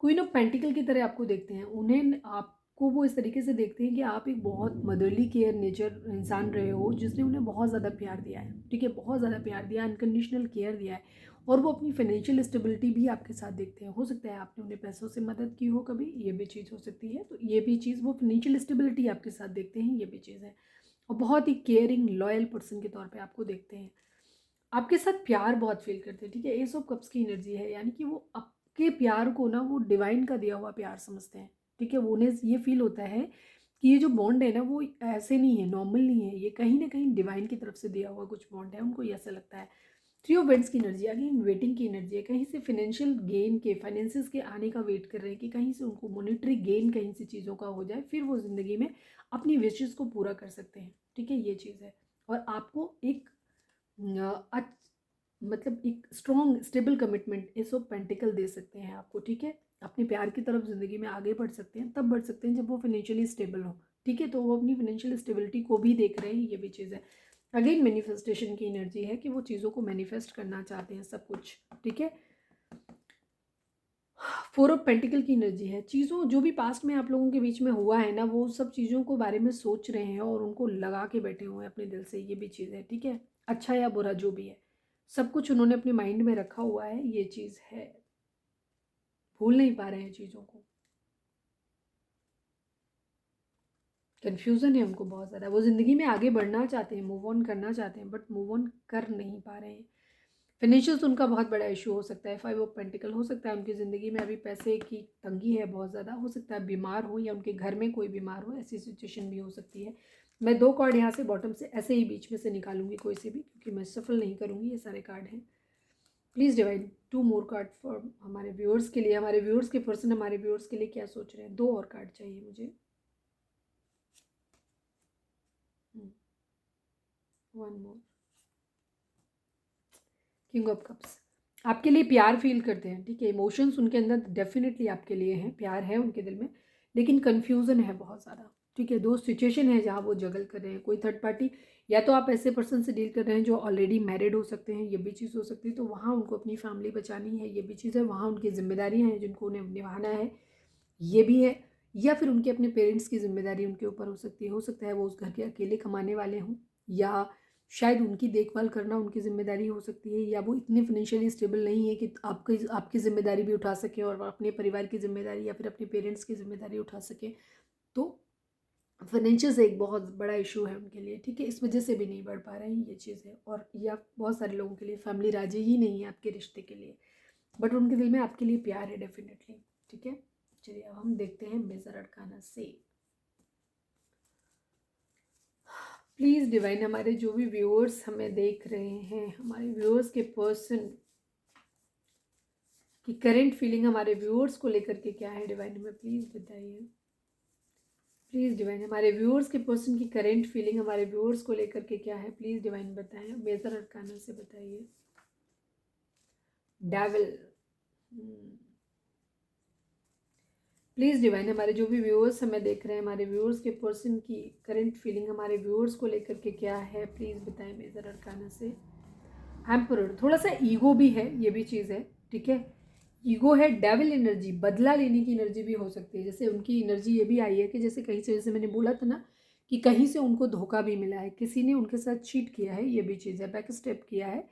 क्वीन ऑफ पेंटिकल की तरह आपको देखते हैं, उन्हें आपको वो इस तरीके से देखते हैं कि आप एक बहुत मदरली केयर नेचर इंसान रहे हो, जिसने उन्हें बहुत ज़्यादा प्यार दिया है, ठीक है, बहुत ज़्यादा प्यार दिया, अनकंडीशनल केयर दिया है, और वो अपनी फाइनेंशियल स्टेबिलिटी भी आपके साथ देखते हैं। हो सकता है आपने उन्हें पैसों से मदद की हो कभी, ये भी चीज़ हो सकती है, तो ये भी चीज़, वो फाइनेंशियल स्टेबिलिटी आपके साथ देखते हैं, ये भी चीज़ है, और बहुत ही केयरिंग लॉयल पर्सन के तौर पे आपको देखते हैं, आपके साथ प्यार बहुत फील करते हैं, ठीक है। एस ऑफ कप्स की एनर्जी है, यानी कि वो आपके प्यार को ना वो डिवाइन का दिया हुआ प्यार समझते हैं, ठीक है, वो उन्हें ये फील होता है कि ये जो बॉन्ड है ना वो ऐसे नहीं है, नॉर्मल नहीं है, ये कहीं ना कहीं डिवाइन की तरफ से दिया हुआ कुछ बॉन्ड है, उनको ये ऐसा लगता है। 3 ऑफ वेंट्स की एनर्जी, अगेन वेटिंग की एनर्जी है, कहीं से फाइनेंशियल गेन के, फाइनेंसिस के आने का वेट कर रहे हैं कि कहीं से उनको मॉनेटरी गेन कहीं से चीज़ों का हो जाए, फिर वो ज़िंदगी में अपनी विशेज़ को पूरा कर सकते हैं, ठीक है, ये चीज़ है। और आपको एक मतलब एक स्ट्रॉन्ग स्टेबल कमिटमेंट एस ऑफ पेंटिकल दे सकते हैं आपको, ठीक है, अपने प्यार की तरफ ज़िंदगी में आगे बढ़ सकते हैं, तब बढ़ सकते हैं जब वो फाइनेंशियली स्टेबल हो, ठीक है, तो वो अपनी फाइनेंशियल स्टेबिलिटी को भी देख रहे हैं, ये भी चीज़ है। अगेन मैनिफेस्टेशन की एनर्जी है कि वो चीज़ों को मैनिफेस्ट करना चाहते हैं सब कुछ, ठीक है। 4 ऑफ पेंटिकल की एनर्जी है, चीज़ों जो भी पास्ट में आप लोगों के बीच में हुआ है ना, वो सब चीज़ों को बारे में सोच रहे हैं और उनको लगा के बैठे हुए हैं अपने दिल से, ये भी चीज़ है, ठीक है, अच्छा या बुरा जो भी है, सब कुछ उन्होंने अपने माइंड में रखा हुआ है, ये चीज़ है, भूल नहीं पा रहे हैं चीज़ों को। कन्फ्यूज़न है उनको बहुत ज़्यादा। वो ज़िंदगी में आगे बढ़ना चाहते हैं, मूव ऑन करना चाहते हैं, बट मूव ऑन कर नहीं पा रहे हैं। फाइनेंशियल्स उनका बहुत बड़ा इशू हो सकता है। 5 ऑफ पेंटिकल हो सकता है उनकी ज़िंदगी में अभी पैसे की तंगी है बहुत ज़्यादा। हो सकता है बीमार हो या उनके घर में कोई बीमार हो, ऐसी सिचुएशन भी हो सकती है। मैं 2 कार्ड यहाँ से बॉटम से ऐसे ही बीच में से निकालूंगी कोई से भी, क्योंकि मैं सफल नहीं करूँगी, ये सारे कार्ड हैं। Please divide 2 more card for हमारे व्यूअर्स के लिए। हमारे व्यूअर्स के पर्सन हमारे व्यूअर्स के लिए क्या सोच रहे हैं? 2 और कार्ड चाहिए मुझे। 1 मोर। किंग ऑफ कप्स आपके लिए प्यार फील करते हैं, ठीक है। इमोशंस उनके अंदर डेफिनेटली आपके लिए हैं, प्यार है उनके दिल में, लेकिन कन्फ्यूज़न है बहुत ज़्यादा, ठीक है। 2 सिचुएशन है जहाँ वो जगल कर रहे हैं। कोई थर्ड पार्टी, या तो आप ऐसे पर्सन से डील कर रहे हैं जो ऑलरेडी मैरिड हो सकते हैं, ये भी चीज़ हो सकती है, तो वहाँ उनको अपनी फैमिली बचानी है, ये भी चीज़ है। वहाँ उनकी जिम्मेदारियाँ हैं जिनको उन्हें निभाना है, ये भी है। या फिर उनके अपने पेरेंट्स की जिम्मेदारी उनके ऊपर हो सकती है। हो सकता है वो उस घर के अकेले कमाने वाले हों, या शायद उनकी देखभाल करना उनकी ज़िम्मेदारी हो सकती है, या वो इतने फाइनेंशियली स्टेबल नहीं है कि आपकी आपकी ज़िम्मेदारी भी उठा सकें और अपने परिवार की ज़िम्मेदारी या फिर अपने पेरेंट्स की ज़िम्मेदारी उठा सकें। तो फाइनेंशियल एक बहुत बड़ा इशू है उनके लिए, ठीक है। इस वजह से भी नहीं बढ़ पा रहे हैं, ये चीज़ है। और या बहुत सारे लोगों के लिए फैमिली राजी ही नहीं है आपके रिश्ते के लिए, बट उनके दिल में आपके लिए प्यार है डेफिनेटली, ठीक है। चलिए अब हम देखते हैं मेजर अरकाना से। प्लीज़ डिवाइन हमारे जो भी व्यूअर्स हमें देख रहे हैं, हमारे व्यूअर्स के पर्सन की करंट फीलिंग हमारे व्यूअर्स को लेकर के क्या है, डिवाइन हमें प्लीज़ बताइए। प्लीज़ डिवाइन हमारे व्यूअर्स के पर्सन की करंट फीलिंग हमारे व्यूअर्स को लेकर के क्या है, प्लीज़ डिवाइन बताएं, मेजर अरकाना से बताइए। डेविल। प्लीज़ डिवाइन हमारे जो भी व्यूअर्स हमें देख रहे हैं, हमारे व्यूअर्स के पर्सन की करंट फीलिंग हमारे व्यूअर्स को लेकर के क्या है, प्लीज़ बताएं मेजर अरकाना से। एम्परर, थोड़ा सा ईगो भी है, ये भी चीज़ है, ठीक है। ईगो है, डेविल एनर्जी, बदला लेने की एनर्जी भी हो सकती है। जैसे उनकी एनर्जी ये भी आई है कि जैसे कहीं से, जैसे मैंने बोला था ना कि कहीं से उनको धोखा भी मिला है, किसी ने उनके साथ चीट किया है, ये भी चीज़ है, बैक स्टेप किया है।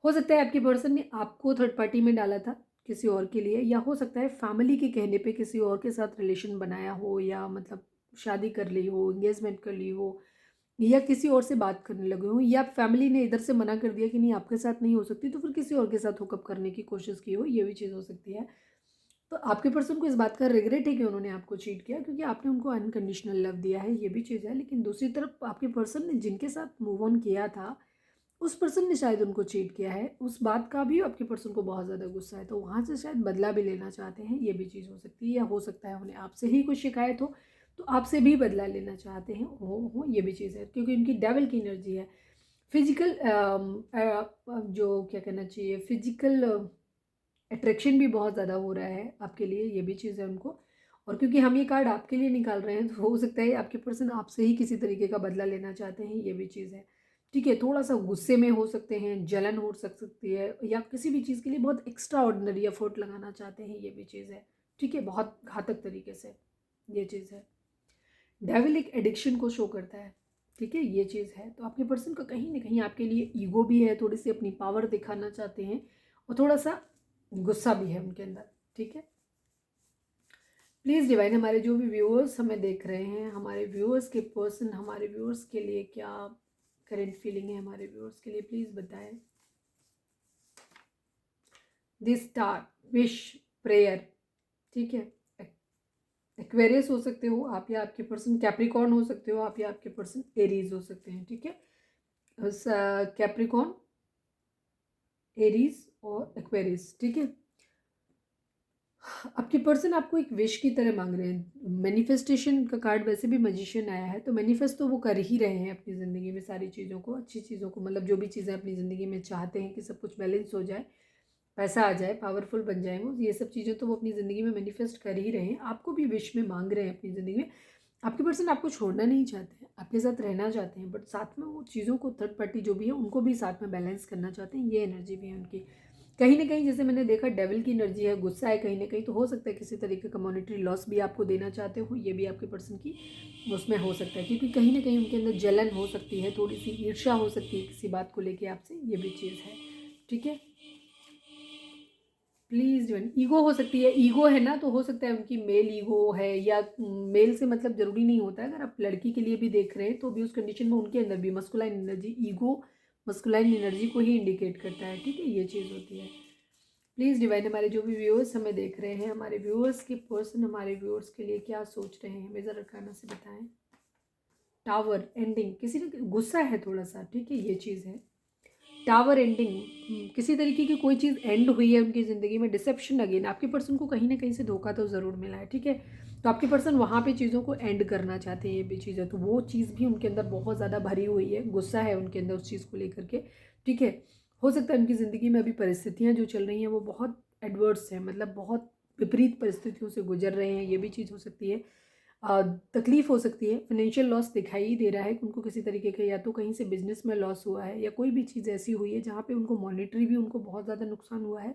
हो सकता है आपके पर्सन ने आपको थर्ड पार्टी में डाला था किसी और के लिए, या हो सकता है फैमिली के कहने पे किसी और के साथ रिलेशन बनाया हो, या मतलब शादी कर ली हो, एंगेजमेंट कर ली हो, या किसी और से बात करने लगे हो, या फैमिली ने इधर से मना कर दिया कि नहीं आपके साथ नहीं हो सकती, तो फिर किसी और के साथ हुकअप करने की कोशिश की हो, ये भी चीज़ हो सकती है। तो आपके पर्सन को इस बात का रिग्रेट है कि उन्होंने आपको चीट किया, क्योंकि आपने उनको अनकंडीशनल लव दिया है, ये भी चीज़ है। लेकिन दूसरी तरफ आपके पर्सन ने जिनके साथ मूव ऑन किया था, उस पर्सन ने शायद उनको चीट किया है, उस बात का भी आपके पर्सन को बहुत ज़्यादा गुस्सा है, तो वहाँ से शायद बदला भी लेना चाहते हैं, ये भी चीज़ हो सकती है। या हो सकता है उन्हें आपसे ही कुछ शिकायत हो, तो आपसे भी बदला लेना चाहते हैं, हो ये भी चीज़ है, क्योंकि उनकी डेविल की एनर्जी है। फिजिकल जो क्या कहना चाहिए, फिजिकल अट्रैक्शन भी बहुत ज़्यादा हो रहा है आपके लिए, ये भी चीज़ है उनको। और क्योंकि हम ये कार्ड आपके लिए निकाल रहे हैं, तो हो सकता है आपके पर्सन आपसे ही किसी तरीके का बदला लेना चाहते हैं, ये भी चीज़ है, ठीक है। थोड़ा सा गुस्से में हो सकते हैं, जलन हो सकती है, या किसी भी चीज़ के लिए बहुत एक्स्ट्रा ऑर्डिनरी एफर्ट लगाना चाहते हैं, ये भी चीज़ है, ठीक है, बहुत घातक तरीके से, ये चीज़ है। डेविल एक एडिक्शन को शो करता है, ठीक है, ये चीज़ है। तो आपके पर्सन का कहीं ना कहीं आपके लिए ईगो भी है, थोड़ी सी अपनी पावर दिखाना चाहते हैं, और थोड़ा सा गुस्सा भी है उनके अंदर, ठीक है। प्लीज़ डिवाइन हमारे जो भी व्यूअर्स हमें देख रहे हैं, हमारे व्यूअर्स के पर्सन हमारे व्यूअर्स के लिए क्या करंट फीलिंग है, हमारे व्यूअर्स के लिए प्लीज़ बताएं। दिस स्टार, विश, प्रेयर, ठीक है। एक्वेरियस हो सकते हो आप, या आपके पर्सन कैप्रिकॉर्न हो सकते हो आप, या आपके पर्सन एरीज हो सकते हैं, ठीक है। कैप्रिकॉर्न, एरीज और एक्वेरियस, ठीक है। आपके पर्सन आपको एक विश की तरह मांग रहे हैं। मैनिफेस्टेशन का कार्ड वैसे भी मैजिशियन आया है, तो मैनिफेस्ट तो वो कर ही रहे हैं अपनी ज़िंदगी में, सारी चीज़ों को, अच्छी चीज़ों को, मतलब जो भी चीज़ें अपनी ज़िंदगी में चाहते हैं कि सब कुछ बैलेंस हो जाए, पैसा आ जाए, पावरफुल बन जाए वो, ये सब चीज़ें तो वो अपनी ज़िंदगी में मैनिफेस्ट कर ही रहे हैं। आपको भी विश में मांग रहे हैं अपनी ज़िंदगी में। आपके पर्सन आपको छोड़ना नहीं चाहते हैं, आपके साथ रहना चाहते हैं, बट साथ में वो चीज़ों को, थर्ड पार्टी जो भी है उनको भी साथ में बैलेंस करना चाहते हैं, ये एनर्जी भी है उनकी। कहीं ना कहीं जैसे मैंने देखा डेविल की एनर्जी है, गुस्सा है कहीं ना कहीं, तो हो सकता है किसी तरीके का मॉनेटरी लॉस भी आपको देना चाहते हो, ये भी आपके पर्सन की उसमें हो सकता है, क्योंकि कहीं ना कहीं उनके अंदर जलन हो सकती है, थोड़ी सी ईर्ष्या हो सकती है किसी बात को लेके आपसे, ये भी चीज़ है, ठीक है। प्लीज़ डिवाइन, ईगो हो सकती है, ईगो है ना, तो हो सकता है उनकी मेल ईगो है, या मेल से मतलब ज़रूरी नहीं होता है, अगर आप लड़की के लिए भी देख रहे हैं तो भी उस कंडीशन में उनके अंदर भी masculine energy, ego masculine energy को ही इंडिकेट करता है, ठीक है, ये चीज़ होती है। प्लीज़ डिवाइन, हमारे जो भी व्यूअर्स हमें देख रहे हैं, हमारे व्यूअर्स के पर्सन हमारे व्यूअर्स के लिए क्या सोच रहे हैं, मेजर अरकाना से बताएं। टावर एंडिंग, किसी ने गुस्सा है थोड़ा सा, ठीक है, ये चीज़ है। टावर एंडिंग, किसी तरीके की कोई चीज़ एंड हुई है उनकी ज़िंदगी में। डिसेप्शन अगेन, आपके पर्सन को कहीं ना कहीं से धोखा तो ज़रूर मिला है, ठीक है, तो आपके पर्सन वहाँ पे चीज़ों को एंड करना चाहते हैं, ये भी चीज़ है, तो वो चीज़ भी उनके अंदर बहुत ज़्यादा भरी हुई है, गुस्सा है उनके अंदर उस चीज़ को लेकर के, ठीक है। हो सकता है उनकी ज़िंदगी में अभी परिस्थितियाँ जो चल रही हैं वो बहुत एडवर्स हैं, मतलब बहुत विपरीत परिस्थितियों से गुजर रहे हैं, ये भी चीज़ हो सकती है। तकलीफ़ हो सकती है, फाइनेंशियल लॉस दिखाई ही दे रहा है कि उनको किसी तरीके का या तो कहीं से बिजनेस में लॉस हुआ है, या कोई भी चीज़ ऐसी हुई है जहाँ पे उनको मॉनेटरी भी उनको बहुत ज़्यादा नुकसान हुआ है।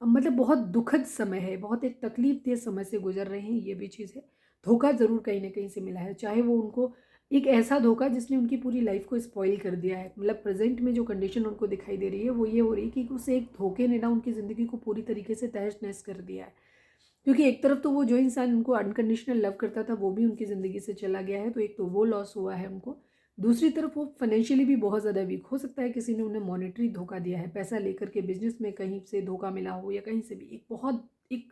मतलब बहुत दुखद समय है, बहुत एक तकलीफ देह समय से गुजर रहे हैं, ये भी चीज़ है। धोखा ज़रूर कहीं ना कहीं से मिला है, चाहे वो उनको एक ऐसा धोखा जिसने उनकी पूरी लाइफ को स्पॉइल कर दिया है। मतलब प्रेजेंट में जो कंडीशन उनको दिखाई दे रही है वो ये हो रही है कि उस एक धोखे ने ना उनकी ज़िंदगी को पूरी तरीके से तहस नहस कर दिया है, क्योंकि एक तरफ तो वो जो इंसान उनको अनकंडीशनल लव करता था वो भी उनकी ज़िंदगी से चला गया है, तो एक तो वो लॉस हुआ है उनको। दूसरी तरफ वो फाइनेंशियली भी बहुत ज़्यादा वीक, हो सकता है किसी ने उन्हें मॉनेटरी धोखा दिया है, पैसा लेकर के बिजनेस में कहीं से धोखा मिला हो, या कहीं से भी एक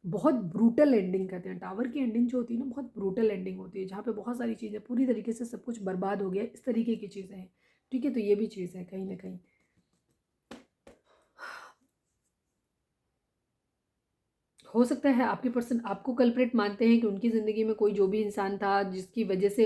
बहुत ब्रूटल एंडिंग कहते हैं। टावर की एंडिंग जो होती है ना, बहुत ब्रूटल एंडिंग होती है, जहाँ पे बहुत सारी चीज़ें पूरी तरीके से सब कुछ बर्बाद हो गया, इस तरीके की चीज़ें हैं, ठीक है, तो ये भी चीज़ है कहीं ना कहीं। हो सकता है आपके पर्सन आपको कल्प्रेट मानते हैं कि उनकी ज़िंदगी में कोई जो भी इंसान था जिसकी वजह से,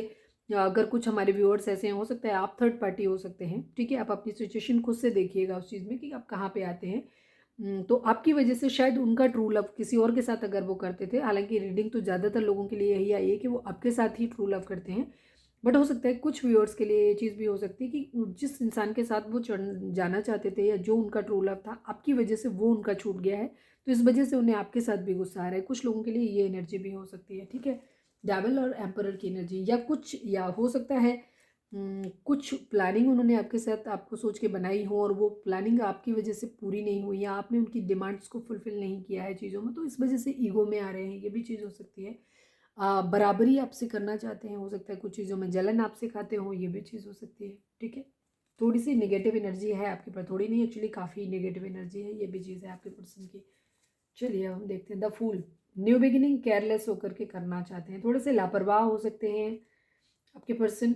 अगर कुछ हमारे व्यूअर्स ऐसे हैं, हो सकता है आप थर्ड पार्टी हो सकते हैं, ठीक है, आप अपनी सिचुएशन खुद से देखिएगा उस चीज़ में कि आप कहाँ पे आते हैं। तो आपकी वजह से शायद उनका ट्रू लव किसी और के साथ अगर वो करते थे, हालांकि रीडिंग तो ज़्यादातर लोगों के लिए यही आई है कि वो आपके साथ ही ट्रू लव करते हैं, बट हो सकता है कुछ व्यूअर्स के लिए ये चीज़ भी हो सकती है कि जिस इंसान के साथ वो जाना चाहते थे या जो उनका ट्रू लव था, आपकी वजह से वो उनका छूट गया है, तो इस वजह से उन्हें आपके साथ भी गुस्सा आ रहा है। कुछ लोगों के लिए ये एनर्जी भी हो सकती है, ठीक है, डेविल और एम्परर की एनर्जी, या कुछ, या हो सकता है कुछ प्लानिंग उन्होंने आपके साथ आपको सोच के बनाई हो और वो प्लानिंग आपकी वजह से पूरी नहीं हुई, या आपने उनकी डिमांड्स को फुलफिल नहीं किया है चीज़ों में, तो इस वजह से ईगो में आ रहे हैं, ये भी चीज़ हो सकती है। बराबरी आपसे करना चाहते हैं, हो सकता है कुछ चीज़ों में जलन आपसे खाते हो, ये भी चीज़ हो सकती है, ठीक है। थोड़ी सी नेगेटिव एनर्जी है आपके पास, थोड़ी नहीं, एक्चुअली काफ़ी नेगेटिव एनर्जी है, ये भी चीज़ है आपके पर्सन की। चलिए अब हम देखते हैं the fool. New beginning careless होकर के करना चाहते हैं, थोड़े से लापरवाह हो सकते हैं आपके पर्सन।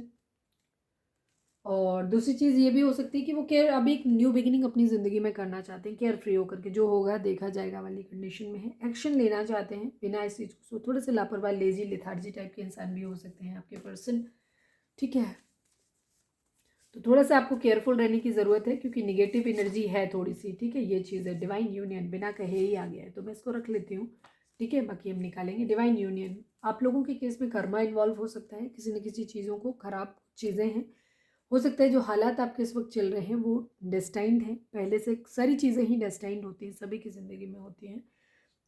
और दूसरी चीज़ ये भी हो सकती है कि वो केयर, अभी एक न्यू बिगिनिंग अपनी ज़िंदगी में करना चाहते हैं, केयर फ्री होकर के, जो होगा देखा जाएगा वाली कंडीशन में है, एक्शन लेना चाहते हैं बिना इस चीज़ को, थोड़े से लापरवाह लेजी लेथार्जी टाइप के इंसान भी हो सकते हैं आपके पर्सन, ठीक है। तो थोड़ा सा आपको केयरफुल रहने की ज़रूरत है, क्योंकि निगेटिव एनर्जी है थोड़ी सी, ठीक है, ये चीज़ है। डिवाइन यूनियन बिना कहे ही आ गया है, तो मैं इसको रख लेती हूँ, ठीक है, बाकी हम निकालेंगे। डिवाइन यूनियन, आप लोगों के केस में कर्मा इन्वॉल्व हो सकता है, किसी न किसी चीज़ों को, खराब चीज़ें हैं, हो सकता है जो हालात आपके इस वक्त चल रहे हैं वो डेस्टाइंड हैं, पहले से सारी चीज़ें ही डेस्टाइंड होती हैं, सभी की ज़िंदगी में होती हैं,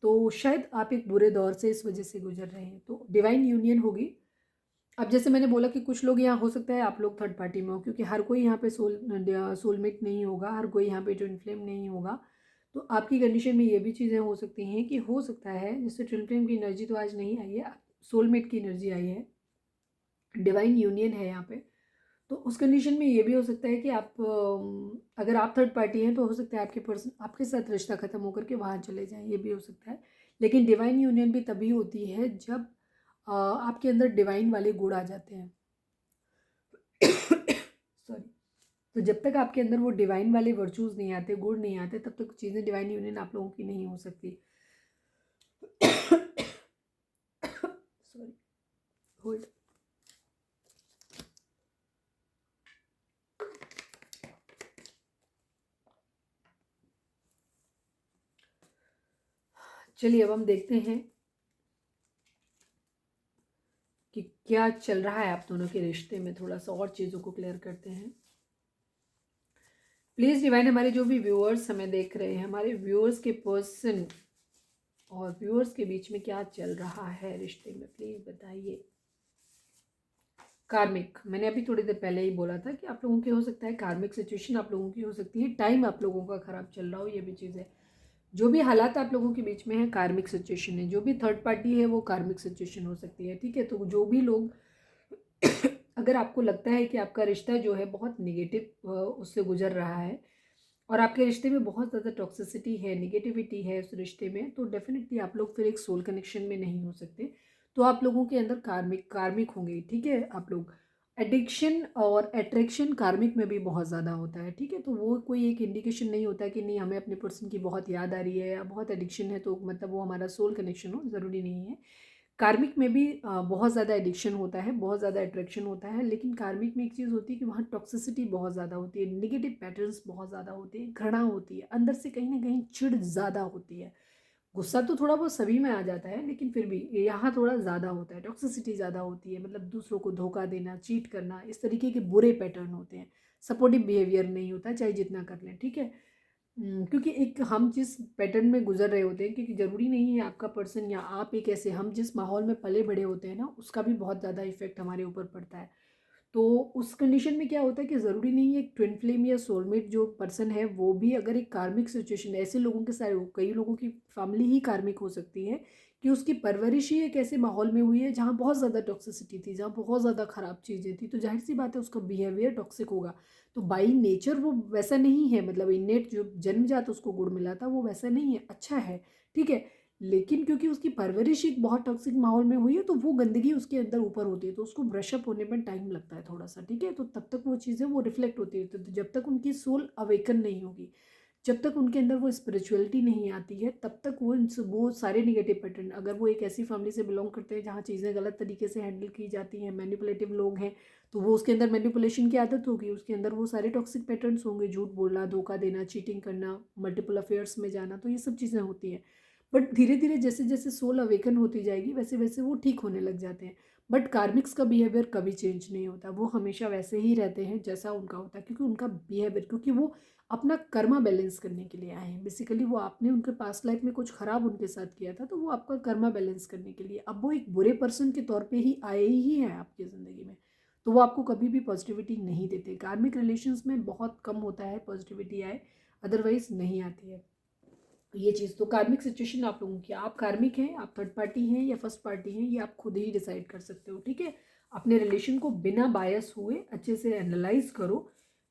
तो शायद आप एक बुरे दौर से इस वजह से गुजर रहे हैं, तो डिवाइन यूनियन होगी। अब जैसे मैंने बोला कि कुछ लोग यहाँ हो सकता है आप लोग थर्ड पार्टी में हो, क्योंकि हर कोई यहाँ पे सोलमेट नहीं होगा, हर कोई यहाँ पे ट्विन फ्लेम नहीं होगा, तो आपकी कंडीशन में ये भी चीज़ें हो सकती हैं कि हो सकता है, जैसे ट्विन फ्लेम की एनर्जी तो आज नहीं आई है, सोलमेट की एनर्जी आई है, डिवाइन यूनियन है यहाँ पे, तो उस कंडीशन में ये भी हो सकता है कि आप अगर आप थर्ड पार्टी हैं तो हो सकता है आपके पर्सन आपके साथ रिश्ता ख़त्म होकर के वहाँ चले जाएं, ये भी हो सकता है। लेकिन डिवाइन यूनियन भी तभी होती है जब आपके अंदर डिवाइन वाले गुण आ जाते हैं। सॉरी। तो जब तक आपके अंदर वो डिवाइन वाले वर्चूज़ नहीं आते, गुण नहीं आते, तब तक चीज़ें डिवाइन यूनियन आप लोगों की नहीं हो सकती। Sorry, hold. चलिए अब हम देखते हैं कि क्या चल रहा है आप दोनों के रिश्ते में, थोड़ा सा और चीज़ों को क्लियर करते हैं। प्लीज़ डिवाइन, हमारे जो भी व्यूअर्स हमें देख रहे हैं, हमारे व्यूअर्स के पर्सन और व्यूअर्स के बीच में क्या चल रहा है रिश्ते में, प्लीज़ बताइए। कार्मिक, मैंने अभी थोड़ी देर पहले ही बोला था कि आप लोगों की हो सकता है कार्मिक सिचुएशन आप लोगों की हो सकती है, टाइम आप लोगों का ख़राब चल रहा हो, ये भी चीज़ है। जो भी हालात आप लोगों के बीच में है कार्मिक सिचुएशन है, जो भी थर्ड पार्टी है वो कार्मिक सिचुएशन हो सकती है, ठीक है। तो जो भी लोग अगर आपको लगता है कि आपका रिश्ता जो है बहुत निगेटिव उससे गुजर रहा है और आपके रिश्ते में बहुत ज़्यादा टॉक्सिसिटी है, निगेटिविटी है उस रिश्ते में, तो डेफिनेटली आप लोग फिर एक सोल कनेक्शन में नहीं हो सकते। तो आप लोगों के अंदर कार्मिक कार्मिक होंगे, ठीक है। आप लोग एडिक्शन और अट्रैक्शन कार्मिक में भी बहुत ज़्यादा होता है, ठीक है। तो वो कोई एक इंडिकेशन नहीं होता कि नहीं हमें अपने पर्सन की बहुत याद आ रही है या बहुत एडिक्शन है तो मतलब वो हमारा सोल कनेक्शन हो, ज़रूरी नहीं है। कार्मिक में भी बहुत ज़्यादा एडिक्शन होता है, बहुत ज़्यादा अट्रैक्शन होता है, लेकिन कार्मिक में एक चीज़ होती है कि वहाँ टॉक्सिसिटी बहुत ज़्यादा होती है, नेगेटिव पैटर्न्स बहुत ज़्यादा होते हैं, घृणा होती है, अंदर से कहीं ना कहीं चिढ़ ज़्यादा होती है। गुस्सा तो थोड़ा बहुत सभी में आ जाता है, लेकिन फिर भी यहाँ थोड़ा ज़्यादा होता है, टॉक्सिसिटी ज़्यादा होती है, मतलब दूसरों को धोखा देना, चीट करना, इस तरीके के बुरे पैटर्न होते हैं। सपोर्टिव बिहेवियर नहीं होता चाहे जितना कर लें, ठीक है। क्योंकि एक हम जिस पैटर्न में गुजर रहे होते हैं, क्योंकि ज़रूरी नहीं है आपका पर्सन या आप एक ऐसे, हम जिस माहौल में पले बड़े होते हैं ना, उसका भी बहुत ज़्यादा इफेक्ट हमारे ऊपर पड़ता है। तो उस कंडीशन में क्या होता है कि ज़रूरी नहीं है एक ट्विन फ्लेम या सोलमेट जो पर्सन है वो भी अगर एक कार्मिक सिचुएशन, ऐसे लोगों के साथ कई लोगों की फैमिली ही कार्मिक हो सकती है कि उसकी परवरिश ही एक ऐसे माहौल में हुई है जहाँ बहुत ज़्यादा टॉक्सिसिटी थी, जहाँ बहुत ज़्यादा ख़राब चीज़ें थी, तो जाहिर सी बात है उसका बिहेवियर टॉक्सिक होगा। तो बाई नेचर वो वैसा नहीं है, मतलब इनेट जो जन्मजात उसको गुण मिला था वो वैसा नहीं है, अच्छा है, ठीक है। लेकिन क्योंकि उसकी परवरिश एक बहुत टॉक्सिक माहौल में हुई है तो वो गंदगी उसके अंदर ऊपर होती है, तो उसको ब्रशअप होने में टाइम लगता है थोड़ा सा, ठीक है। तो तब तक वो चीज़ें वो रिफ्लेक्ट होती है, तो जब तक उनकी सोल अवेकन नहीं होगी, जब तक उनके अंदर वो स्पिरिचुअलिटी नहीं आती है, तब तक वो सारे निगेटिव पैटर्न, अगर वो एक ऐसी फैमिली से बिलोंग करते हैं जहाँ चीज़ें गलत तरीके से हैंडल की जाती हैं, मैनिपुलेटिव लोग हैं, तो वो उसके अंदर मैनिपुलेशन की आदत होगी, उसके अंदर वो सारे टॉक्सिक पैटर्न्स होंगे, झूठ बोलना, धोखा देना, चीटिंग करना, मल्टीपल अफेयर्स में जाना, तो ये सब चीज़ें होती हैं। बट धीरे धीरे जैसे जैसे सोल अवेकन होती जाएगी वैसे वैसे वो ठीक होने लग जाते हैं। बट कार्मिक्स का बिहेवियर कभी चेंज नहीं होता, वो हमेशा वैसे ही रहते हैं जैसा उनका होता है, क्योंकि उनका बिहेवियर, क्योंकि वो अपना कर्मा बैलेंस करने के लिए आए हैं बेसिकली। वो आपने उनके पास्ट लाइफ में कुछ खराब उनके साथ किया था तो वो आपका कर्मा बैलेंस करने के लिए, अब वो एक बुरे पर्सन के तौर पे ही आए ही हैं आपकी ज़िंदगी में, तो वो आपको कभी भी पॉजिटिविटी नहीं देते। कार्मिक रिलेशंस में बहुत कम होता है पॉजिटिविटी आए, अदरवाइज नहीं आती है ये चीज़। तो कार्मिक सिचुएशन आप लोगों की, आप कार्मिक हैं, आप थर्ड पार्टी हैं या फर्स्ट पार्टी हैं, ये आप खुद ही डिसाइड कर सकते हो, ठीक है। अपने रिलेशन को बिना बायस हुए अच्छे से एनालाइज करो,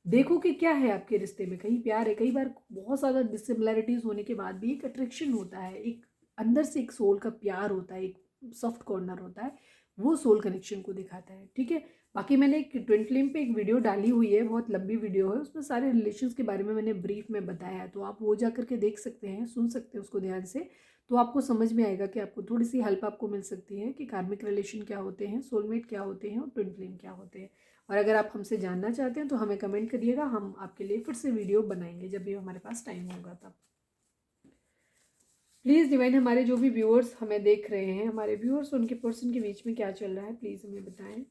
देखो कि क्या है आपके रिश्ते में, कहीं प्यार है। कई बार बहुत ज़्यादा डिसिमिलैरिटीज़ होने के बाद भी एक अट्रैक्शन होता है, एक अंदर से एक सोल का प्यार होता है, एक सॉफ्ट कॉर्नर होता है, वो सोल कनेक्शन को दिखाता है, ठीक है। बाकी मैंने एक ट्विन फ्लेम पे एक वीडियो डाली हुई है, बहुत लंबी वीडियो है, उसमें सारे रिलेशंस के बारे में मैंने ब्रीफ में बताया है, तो आप वो जा करके देख सकते हैं, सुन सकते हैं उसको ध्यान से, तो आपको समझ में आएगा कि आपको थोड़ी सी हेल्प आपको मिल सकती है कि कार्मिक रिलेशन क्या होते हैं, सोलमेट क्या होते हैं और ट्विन फ्लेम क्या होते हैं। और अगर आप हमसे जानना चाहते हैं तो हमें कमेंट करिएगा, हम आपके लिए फिर से वीडियो बनाएंगे जब भी हमारे पास टाइम होगा तब। प्लीज़ डिवाइन, हमारे जो भी व्यूअर्स हमें देख रहे हैं, हमारे व्यूअर्स उनके पर्सन के बीच में क्या चल रहा है प्लीज़ हमें बताएं।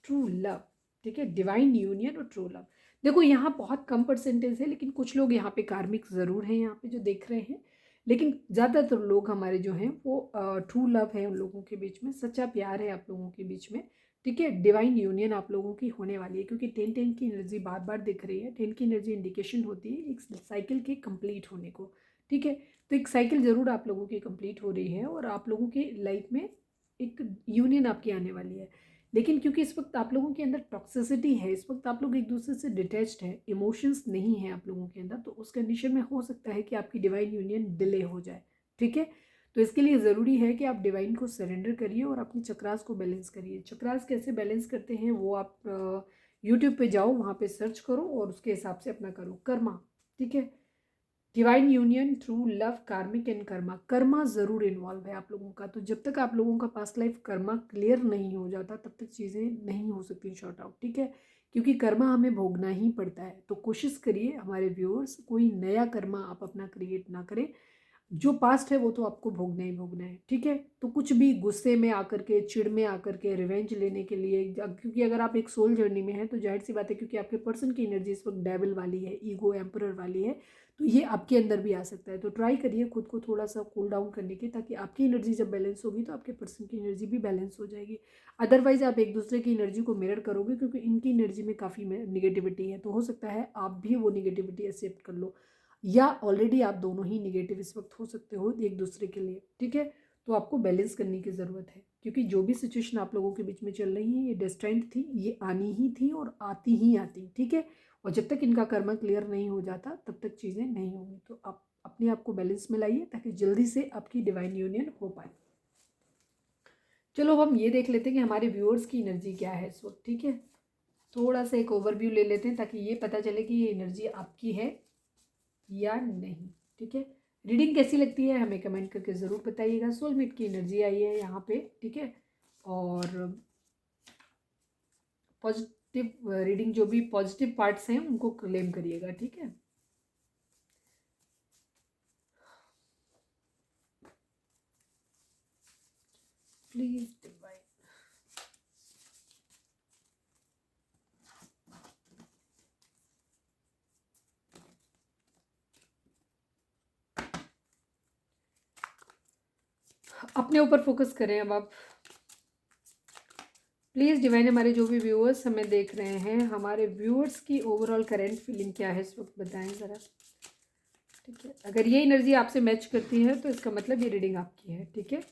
ट्रू लव, ठीक है, डिवाइन यूनियन और ट्रू लव। देखो यहाँ बहुत कम परसेंटेज है, लेकिन कुछ लोग यहाँ पे कार्मिक ज़रूर हैं यहाँ पे जो देख रहे हैं, लेकिन ज़्यादातर लोग हमारे जो हैं वो ट्रू लव है, उन लोगों के बीच में सच्चा प्यार है आप लोगों के बीच में, ठीक है। डिवाइन यूनियन आप लोगों की होने वाली है, क्योंकि 10-10 की एनर्जी बार बार दिख रही है। 10 की एनर्जी इंडिकेशन होती है एक साइकिल के कंप्लीट होने को, ठीक है। तो एक साइकिल ज़रूर आप लोगों की कंप्लीट हो रही है और आप लोगों की लाइफ में एक यूनियन आपकी आने वाली है। लेकिन क्योंकि इस वक्त आप लोगों के अंदर टॉक्सिसिटी है, इस वक्त आप लोग एक दूसरे से डिटैच्ड हैं, इमोशंस नहीं है आप लोगों के अंदर, तो उस कंडीशन में हो सकता है कि आपकी डिवाइन यूनियन डिले हो जाए, ठीक है। तो इसके लिए ज़रूरी है कि आप डिवाइन को सरेंडर करिए और अपनी चक्रास को बैलेंस करिए। चक्रास कैसे बैलेंस करते हैं वो आप यूट्यूब पे जाओ, वहाँ पे सर्च करो और उसके हिसाब से अपना करो कर्मा, ठीक है। डिवाइन यूनियन थ्रू लव, कार्मिक एंड कर्मा, कर्मा ज़रूर इन्वॉल्व है आप लोगों का। तो जब तक आप लोगों का पास्ट लाइफ कर्मा क्लियर नहीं हो जाता तब तक चीज़ें नहीं हो सकती शॉर्ट आउट, ठीक है। क्योंकि कर्मा हमें भोगना ही पड़ता है, तो कोशिश करिए हमारे व्यूअर्स कोई नया कर्मा आप अपना क्रिएट ना करें, जो पास्ट है वो तो आपको भोगना ही भोगना है, ठीक है। तो कुछ भी गुस्से में आकर के, चिढ़ में आकर के, रिवेंज लेने के लिए, क्योंकि अगर आप एक सोल जर्नी में हैं तो जाहिर सी बात है, क्योंकि आपके पर्सन की एनर्जी इस वक्त डेविल वाली है, ईगो एम्परर वाली है, तो ये आपके अंदर भी आ सकता है। तो ट्राई करिए खुद को थोड़ा सा कूल डाउन करने की, ताकि आपकी एनर्जी जब बैलेंस होगी तो आपके पर्सन की एनर्जी भी बैलेंस हो जाएगी। अदरवाइज आप एक दूसरे की एनर्जी को मिरर करोगे, क्योंकि इनकी एनर्जी में काफ़ी निगेटिविटी है, तो हो सकता है आप भी वो निगेटिविटी एक्सेप्ट कर लो। या ऑलरेडी आप दोनों ही निगेटिव इस वक्त हो सकते हो एक दूसरे के लिए, ठीक है। तो आपको बैलेंस करने की ज़रूरत है, क्योंकि जो भी सिचुएशन आप लोगों के बीच में चल रही है ये डेस्टाइन्ड थी, ये आनी ही थी और आती ही आती, ठीक है। और जब तक इनका कर्म क्लियर नहीं हो जाता तब तक चीज़ें नहीं होंगी। तो आप अपने आप को बैलेंस में लाइए ताकि जल्दी से आपकी डिवाइन यूनियन हो पाए। चलो अब हम ये देख लेते हैं कि हमारे व्यूअर्स की एनर्जी क्या है इस वक्त, ठीक है। थोड़ा सा एक ओवरव्यू ले लेते हैं ताकि ये पता चले कि ये एनर्जी आपकी है या नहीं, ठीक है। रीडिंग कैसी लगती है हमें कमेंट करके ज़रूर बताइएगा। सोलमेट की एनर्जी आई है यहाँ पे, ठीक है। और पॉजिटिव रीडिंग, जो भी पॉजिटिव पार्ट्स हैं उनको क्लेम करिएगा, ठीक है। प्लीज डिवाइन, अपने ऊपर फोकस करें अब आप। प्लीज़ डिवाइन, हमारे जो भी व्यूअर्स हमें देख रहे हैं, हमारे व्यूअर्स की ओवरऑल करेंट फीलिंग क्या है इस वक्त बताएं ज़रा, ठीक है। अगर ये एनर्जी आपसे मैच करती है तो इसका मतलब ये रीडिंग आपकी है, ठीक है।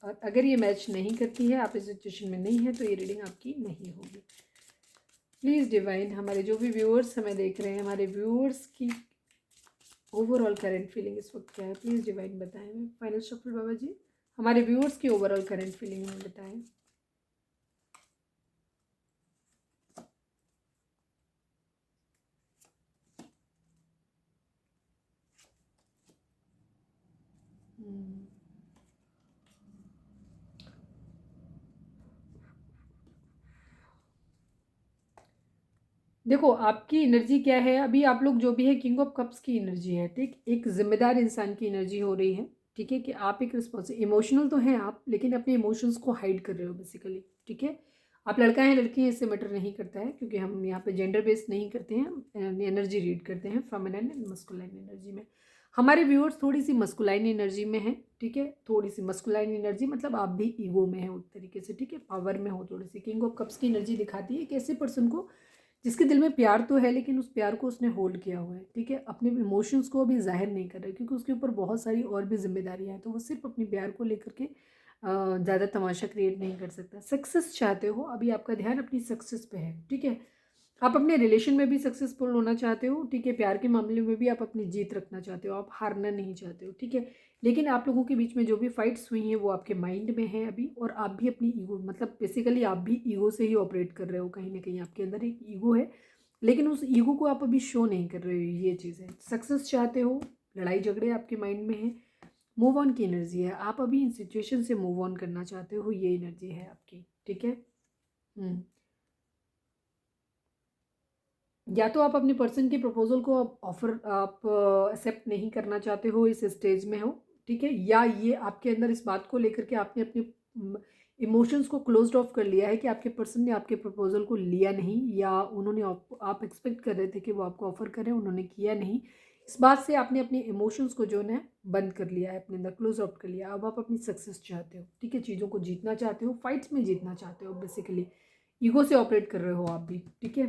और अगर ये मैच नहीं करती है, आप इस सिचुएशन में नहीं है, तो ये रीडिंग आपकी नहीं होगी। प्लीज़ डिवाइन, हमारे जो भी व्यूअर्स हमें देख रहे हैं, हमारे व्यूअर्स की ओवरऑल करेंट फीलिंग इस वक्त क्या है, प्लीज़ डिवाइन बताएं। फाइनल शफल बाबा जी, हमारे व्यूअर्स की ओवरऑल करेंट फीलिंग हमें बताएं। देखो आपकी एनर्जी क्या है अभी, आप लोग जो भी है किंग ऑफ कप्स की एनर्जी है, ठीक। एक जिम्मेदार इंसान की एनर्जी हो रही है, ठीक है, कि आप एक रिस्पॉन्सिबल, इमोशनल तो हैं आप, लेकिन अपने इमोशंस को हाइड कर रहे हो बेसिकली, ठीक है। आप लड़का है लड़की है इससे मैटर नहीं करता है, क्योंकि हम यहाँ पे जेंडर बेस्ड नहीं करते हैं, एनर्जी रीड करते हैं फेमिनिन एंड मस्कुलाइन एनर्जी में। हमारे व्यूअर्स थोड़ी सी मस्कुलाइन एनर्जी में है, ठीक है। थोड़ी सी मस्कुलाइन एनर्जी मतलब आप भी ईगो में है उस तरीके से, ठीक है, पावर में हो थोड़ी सी। किंग ऑफ कप्स की एनर्जी दिखाती है एक ऐसे पर्सन को जिसके दिल में प्यार तो है, लेकिन उस प्यार को उसने होल्ड किया हुआ है, ठीक है। अपने इमोशंस को अभी जाहिर नहीं कर रहा है, क्योंकि उसके ऊपर बहुत सारी और भी जिम्मेदारियां हैं, तो वो सिर्फ अपने प्यार को लेकर के ज़्यादा तमाशा क्रिएट नहीं कर सकता। सक्सेस चाहते हो, अभी आपका ध्यान अपनी सक्सेस पे है, ठीक है। आप अपने रिलेशन में भी सक्सेसफुल होना चाहते हो, ठीक है। प्यार के मामले में भी आप अपनी जीत रखना चाहते हो, आप हारना नहीं चाहते हो, ठीक है। लेकिन आप लोगों के बीच में जो भी फाइट्स हुई हैं वो आपके माइंड में है अभी, और आप भी अपनी ईगो, मतलब बेसिकली आप भी ईगो से ही ऑपरेट कर रहे हो, कहीं ना कहीं आपके अंदर एक ईगो है, लेकिन उस ईगो को आप अभी शो नहीं कर रहे हो। ये चीज़ है, सक्सेस चाहते हो, लड़ाई झगड़े आपके माइंड में है, मूव ऑन की एनर्जी है, आप अभी इन सिचुएशन से मूव ऑन करना चाहते हो, ये एनर्जी है आपकी, ठीक है। या तो आप अपने पर्सन के प्रपोजल को ऑफर आप एक्सेप्ट नहीं करना चाहते हो, इस स्टेज में हो, ठीक है। या ये आपके अंदर इस बात को लेकर के आपने अपने इमोशंस को क्लोज्ड ऑफ कर लिया है कि आपके पर्सन ने आपके प्रपोजल को लिया नहीं, या उन्होंने आप एक्सपेक्ट कर रहे थे कि वो आपको ऑफर करें, उन्होंने किया नहीं। इस बात से आपने अपने इमोशंस को जो है बंद कर लिया है, अपने अंदर क्लोज ऑफ कर लिया। अब आप अपनी सक्सेस चाहते हो, ठीक है, चीज़ों को जीतना चाहते हो, फाइट्स में जीतना चाहते हो, बेसिकली ईगो से ऑपरेट कर रहे हो आप भी, ठीक है।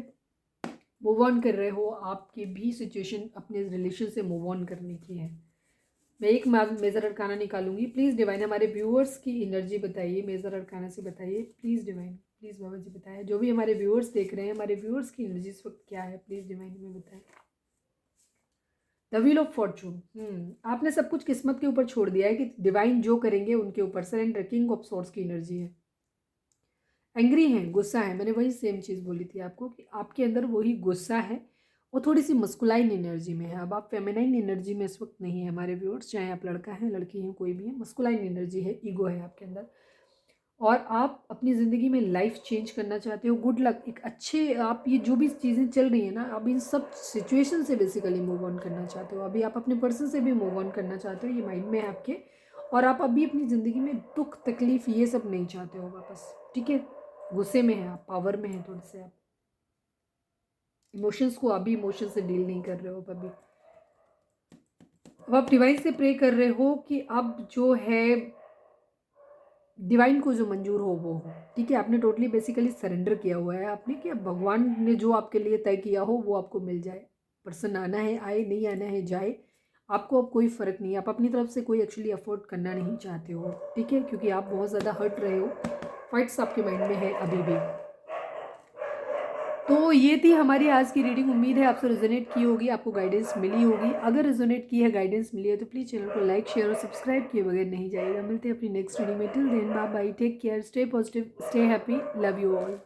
मूव ऑन कर रहे हो, आपकी भी सिचुएशन अपने रिलेशन से मूव ऑन करने की है। मैं एक मेजर अरकाना निकालूंगी। प्लीज़ डिवाइन, हमारे व्यूअर्स की एनर्जी बताइए, मेजर अरकाना से बताइए प्लीज़ डिवाइन, प्लीज़ बाबा जी बताएं। जो भी हमारे व्यूअर्स देख रहे हैं, हमारे व्यूअर्स की एनर्जी इस वक्त क्या है, प्लीज़ डिवाइन हमें बताएं। द व्हील ऑफ फॉर्चून, आपने सब कुछ किस्मत के ऊपर छोड़ दिया है कि डिवाइन जो करेंगे उनके ऊपर। सरेंडर, किंग ऑफ सोर्स की एनर्जी है। एंग्री हैं, गुस्सा है, मैंने वही सेम चीज़ बोली थी आपको कि आपके अंदर वही गुस्सा है, और थोड़ी सी मस्कुलाइन एनर्जी में है। अब आप फेमिनाइन एनर्जी में इस वक्त नहीं है हमारे व्यूअर्स, चाहे आप लड़का हैं लड़की हैं कोई भी है। मस्कुलाइन एनर्जी है, ईगो है आपके अंदर, और आप अपनी ज़िंदगी में लाइफ चेंज करना चाहते हो। गुड लक, एक अच्छे, आप ये जो भी चीज़ें चल रही हैं ना, अब इन सब सिचुएशन से बेसिकली मूव ऑन करना चाहते हो। अभी आप अपने पर्सन से भी मूव ऑन करना चाहते हो, ये माइंड में है आपके। और आप अभी अपनी ज़िंदगी में दुख तकलीफ ये सब नहीं चाहते हो वापस, ठीक है। गुस्से में हैं आप, पावर में हैं थोड़े से आप, इमोशंस को अभी इमोशन से डील नहीं कर रहे हो अभी। अब आप डिवाइन से प्रे कर रहे हो कि अब जो है डिवाइन को जो मंजूर हो वो हो, ठीक है। आपने टोटली बेसिकली सरेंडर किया हुआ है आपने, कि अब भगवान ने जो आपके लिए तय किया हो वो आपको मिल जाए। पर्सन आना है आए, नहीं आना है जाए, आपको अब कोई फ़र्क नहीं है। आप अपनी तरफ से कोई एक्चुअली अफोर्ड करना नहीं चाहते हो, ठीक है, क्योंकि आप बहुत ज़्यादा हर्ट रहे हो, फाइट्स आपके माइंड में है अभी भी। तो ये थी हमारी आज की रीडिंग। उम्मीद है आपसे रेजोनेट की होगी, आपको गाइडेंस मिली होगी। अगर रेजोनेट की है, गाइडेंस मिली है, तो प्लीज़ चैनल को लाइक शेयर और सब्सक्राइब किए बगैर नहीं जाइएगा। मिलते हैं अपनी नेक्स्ट रीडिंग में। Till then bye bye, take care, stay positive, stay happy, love you all.